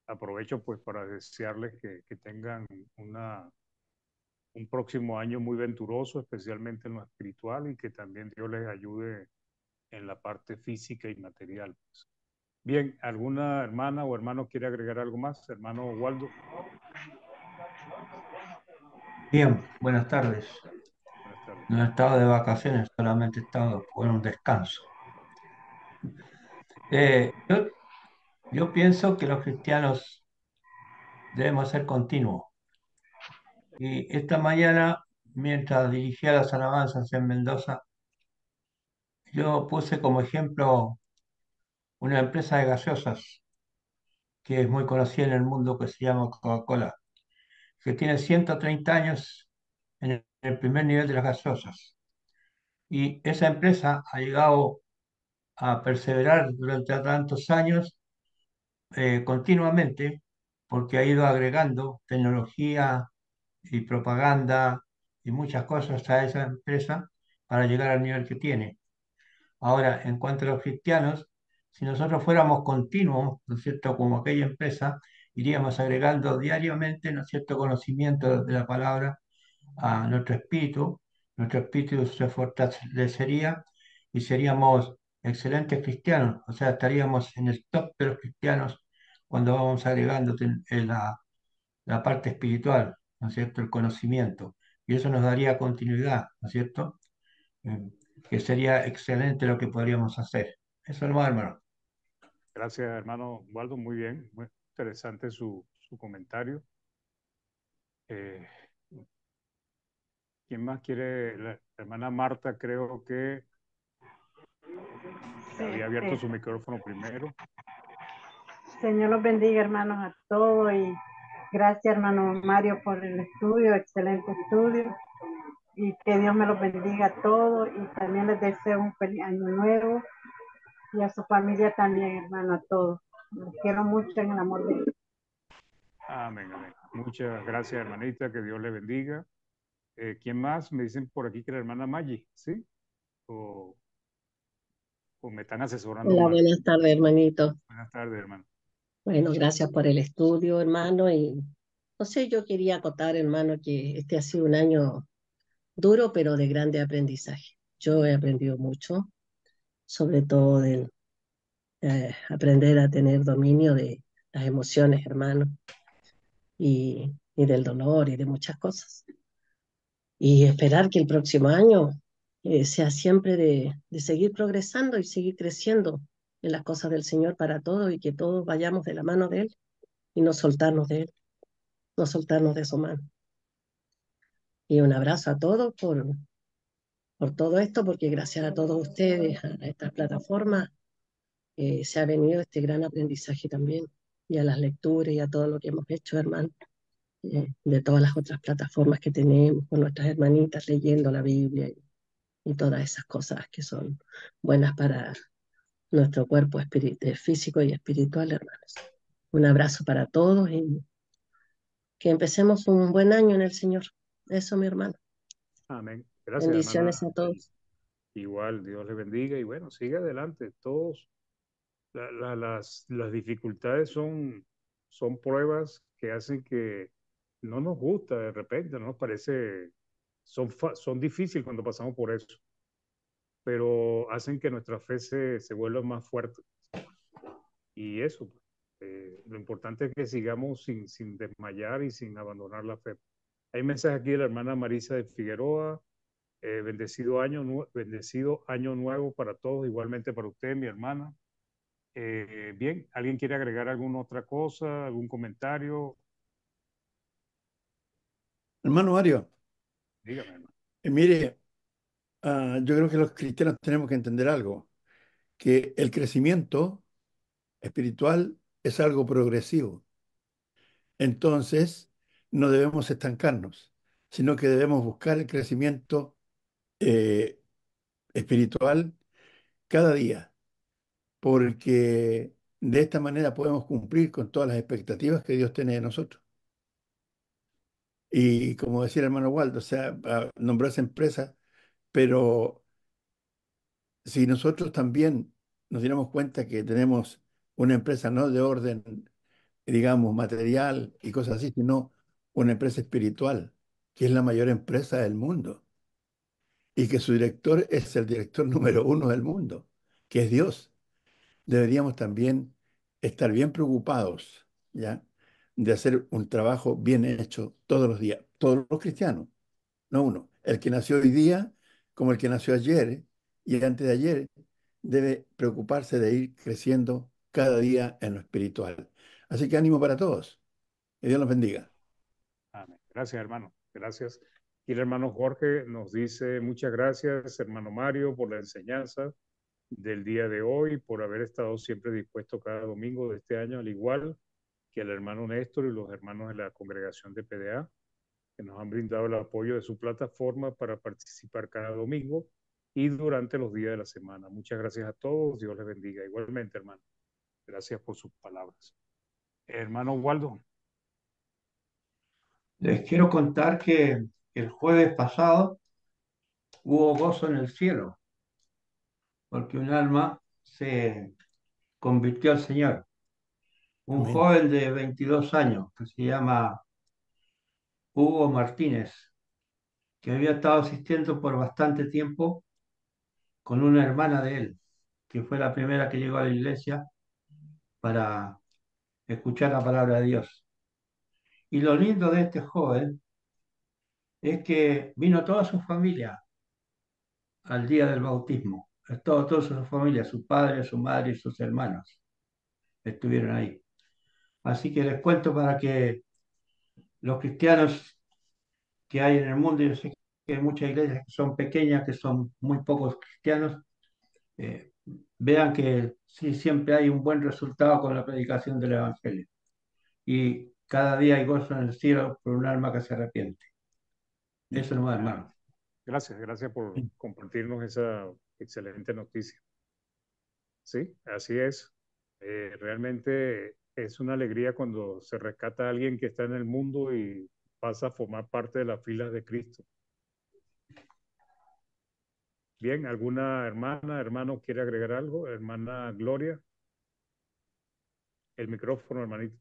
S2: aprovecho pues para desearles que tengan un próximo año muy venturoso, especialmente en lo espiritual, y que también Dios les ayude en la parte física y material, pues. Bien, ¿alguna hermana o hermano quiere agregar algo más? Hermano Waldo.
S6: Bien, buenas tardes.
S2: Buenas tardes.
S6: No he estado de vacaciones, solamente he estado por un descanso. Yo pienso que los cristianos debemos ser continuos. Y esta mañana, mientras dirigía las alabanzas en Mendoza, yo puse como ejemplo una empresa de gaseosas que es muy conocida en el mundo, que se llama Coca-Cola, que tiene 130 años en el primer nivel de las gaseosas. Y esa empresa ha llegado a perseverar durante tantos años continuamente porque ha ido agregando tecnología y propaganda y muchas cosas a esa empresa para llegar al nivel que tiene. Ahora, en cuanto a los cristianos, si nosotros fuéramos continuos, ¿no es cierto?, como aquella empresa, iríamos agregando diariamente, ¿no es cierto?, conocimiento de la palabra a nuestro espíritu se fortalecería y seríamos excelentes cristianos, o sea, estaríamos en el top de los cristianos cuando vamos agregando la parte espiritual, ¿no es cierto?, el conocimiento, y eso nos daría continuidad, ¿no es cierto?, Eh, que sería excelente lo que podríamos hacer. Eso es lo más, hermano.
S2: Gracias, hermano Waldo, muy bien, muy interesante su comentario. Eh, ¿Quién más quiere? La hermana Marta creo que
S9: Sí,
S2: había abierto su micrófono primero.
S9: Señor los bendiga, hermanos, a todos y gracias, hermano Mario, por el estudio, excelente estudio y que Dios me los bendiga a todos y también les deseo un feliz año nuevo y a su familia también, hermano, a todos. Los quiero mucho en el amor de Dios.
S2: Amén, amén. Muchas gracias, hermanita, que Dios le bendiga. ¿Quién más? Me dicen por aquí que la hermana Maggi, ¿sí? O, o me están asesorando
S10: Hola,
S2: mal.
S10: buenas tardes, hermanito.
S2: Buenas tardes, hermano.
S10: Bueno, gracias por el estudio, hermano. Y no sé, yo quería acotar, hermano, que este ha sido un año duro, pero de grande aprendizaje. Yo he aprendido mucho, sobre todo de aprender a tener dominio de las emociones, hermano, y del dolor y de muchas cosas. Y esperar que el próximo año sea siempre de seguir progresando y seguir creciendo en las cosas del Señor para todos y que todos vayamos de la mano de Él y no soltarnos de Él, no soltarnos de su mano. Y un abrazo a todos por todo esto, porque gracias a todos ustedes, a esta plataforma, se ha venido este gran aprendizaje también, y a las lecturas y a todo lo que hemos hecho, hermano, de todas las otras plataformas que tenemos, con nuestras hermanitas leyendo la Biblia y todas esas cosas que son buenas para nuestro cuerpo físico y espiritual, hermanos. Un abrazo para todos y que empecemos un buen año en el Señor. Eso, mi hermano.
S2: Amén. Gracias,
S10: Bendiciones
S2: hermana
S10: a
S2: Maggi.
S10: todos.
S2: Igual, Dios le bendiga y bueno, siga adelante. Todos, las dificultades son pruebas que hacen que no nos gusta de repente, no nos parece, son difíciles cuando pasamos por eso, pero hacen que nuestra fe se vuelva más fuerte. Y eso, lo importante es que sigamos sin desmayar y sin abandonar la fe. Hay mensaje aquí de la hermana Marisa de Figueroa. Bendecido año nuevo para todos, igualmente para usted, mi hermana. Bien, ¿alguien quiere agregar alguna otra cosa, algún comentario?
S1: Hermano Mario,
S2: Dígame, hermano.
S1: mire, yo creo que los cristianos tenemos que entender algo, que el crecimiento espiritual es algo progresivo. Entonces, no debemos estancarnos, sino que debemos buscar el crecimiento eh, espiritual cada día, porque de esta manera podemos cumplir con todas las expectativas que Dios tiene de nosotros. Y como decía el hermano Waldo, o sea, nombró esa empresa, pero si nosotros también nos diéramos cuenta que tenemos una empresa no de orden, digamos, material y cosas así, sino una empresa espiritual, que es la mayor empresa del mundo, y que su director es el director número uno del mundo, que es Dios, deberíamos también estar bien preocupados, ¿ya? De hacer un trabajo bien hecho todos los días, todos los cristianos, no uno. El que nació hoy día, como el que nació ayer y antes de ayer, debe preocuparse de ir creciendo cada día en lo espiritual. Así que ánimo para todos. Que Dios los bendiga.
S2: Amén. Gracias, hermano. Gracias. Y el hermano Jorge nos dice muchas gracias, hermano Mario, por la enseñanza del día de hoy, por haber estado siempre dispuesto cada domingo de este año, al igual que el hermano Néstor y los hermanos de la congregación de PDA, que nos han brindado el apoyo de su plataforma para participar cada domingo y durante los días de la semana. Muchas gracias a todos. Dios les bendiga. Igualmente, hermano. Gracias por sus palabras. Hermano Waldo.
S6: Les quiero contar que el jueves pasado hubo gozo en el cielo, porque un alma convirtió al Señor. Un
S1: Amén.
S6: joven de 22 años que se llama Hugo Martínez, que había estado asistiendo por bastante tiempo con una hermana de él, que fue la primera que llegó a la iglesia para escuchar la palabra de Dios. Y lo lindo de este joven es que vino toda su familia al día del bautismo. Toda su familia, su padre, su madre y sus hermanos estuvieron ahí. Así que les cuento para que los cristianos que hay en el mundo, yo sé que hay muchas iglesias que son pequeñas, que son muy pocos cristianos, eh, vean que sí, siempre hay un buen resultado con la predicación del Evangelio. Y cada día hay gozo en el cielo por un alma que se arrepiente. Eso no va, hermano.
S2: Gracias por compartirnos esa excelente noticia. Sí, así es. Realmente es una alegría cuando se rescata a alguien que está en el mundo y pasa a formar parte de las filas de Cristo. Bien, ¿alguna hermana, hermano quiere agregar algo? Hermana Gloria. El micrófono, hermanito.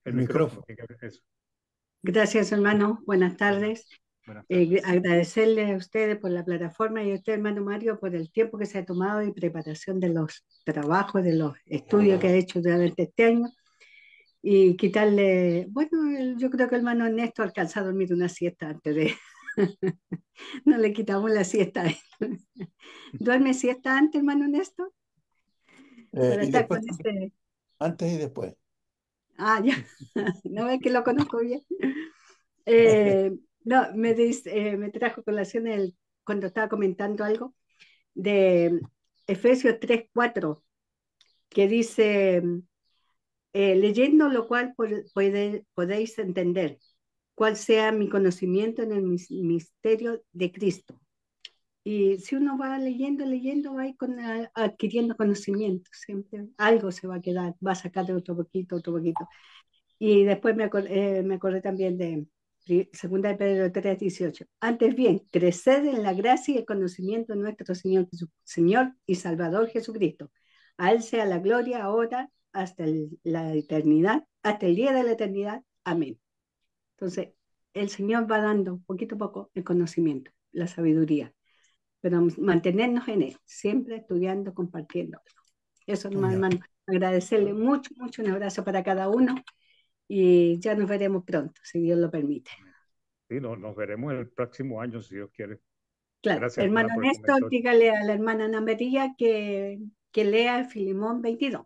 S2: El micrófono. Eso.
S11: Gracias, hermano. Buenas tardes.
S2: Buenas tardes.
S11: Agradecerle a ustedes por la plataforma y a usted, hermano Mario, por el tiempo que se ha tomado y preparación de los trabajos, de los estudios que ha hecho durante este año. Y quitarle, bueno, yo creo que el hermano Ernesto alcanza a dormir una siesta antes de... No le quitamos la siesta. ¿Duerme siesta antes, hermano Ernesto? Para
S1: Y
S11: estar
S1: después,
S11: con este...
S1: antes y después.
S11: Ah, ya. No es que lo conozco bien. No, me trajo colación cuando estaba comentando algo de Efesios 3:4, que dice, leyendo lo cual podéis entender cuál sea mi conocimiento en el misterio de Cristo. Y si uno va leyendo, va a ir adquiriendo conocimiento, siempre algo se va a quedar, va a sacar de otro poquito. Y después me acordé también de Segunda de Pedro 3:18. Antes bien, creced en la gracia y el conocimiento de nuestro Señor y Salvador Jesucristo. A Él sea la gloria ahora hasta la eternidad, hasta el día de la eternidad. Amén. Entonces, el Señor va dando poquito a poco el conocimiento, la sabiduría, pero mantenernos en Él, siempre estudiando, compartiendo. Eso, hermano, agradecerle mucho, un abrazo para cada uno. Y ya nos veremos pronto, si Dios lo permite.
S2: Sí, nos veremos el próximo año, si Dios quiere.
S11: Claro,
S2: Gracias,
S11: hermano Néstor, dígale a la hermana Ana María que lea el Filemón 22.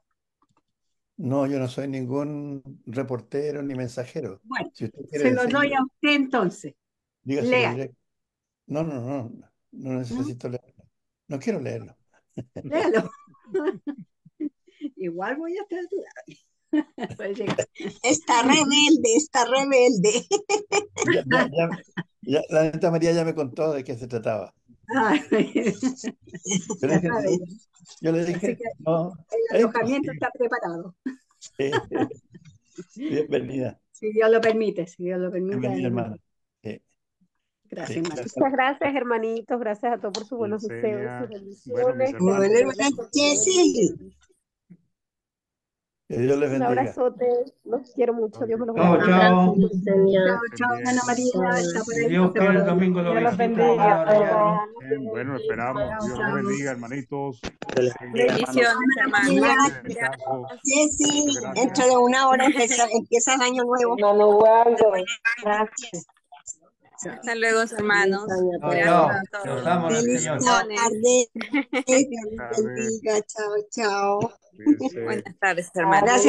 S1: No, yo no soy ningún reportero ni mensajero.
S11: Bueno,
S1: si usted quiere
S11: se lo doy a usted entonces.
S1: dígaselo
S11: Lea.
S1: directo. No necesito leerlo. No quiero leerlo.
S11: Léalo. Igual voy a estar
S12: Está rebelde.
S1: La neta María ya me contó de qué se trataba. Yo le dije, no.
S11: El alojamiento está preparado.
S1: Bienvenida.
S11: Si Dios lo permite,
S1: Bienvenida, hermana.
S11: Gracias, hermano.
S13: Muchas gracias, hermanitos. Gracias a todos por sus buenos deseos, sus bendiciones.
S1: Que Dios les bendiga.
S13: Un abrazote. Los quiero mucho. Dios me los
S6: bendiga. Chao.
S11: Chao, Ana María.
S6: Dios quiere, el domingo lo visita.
S2: Bueno, esperamos. Dios los bendiga, hermanitos.
S12: Bendiciones, hermano. Sí, dentro de una hora empieza el año nuevo. Gracias. Hasta luego, hermanos.
S6: Nos amo,
S12: Feliz tarde. Chao. Buenas tardes, hermanos. Gracias.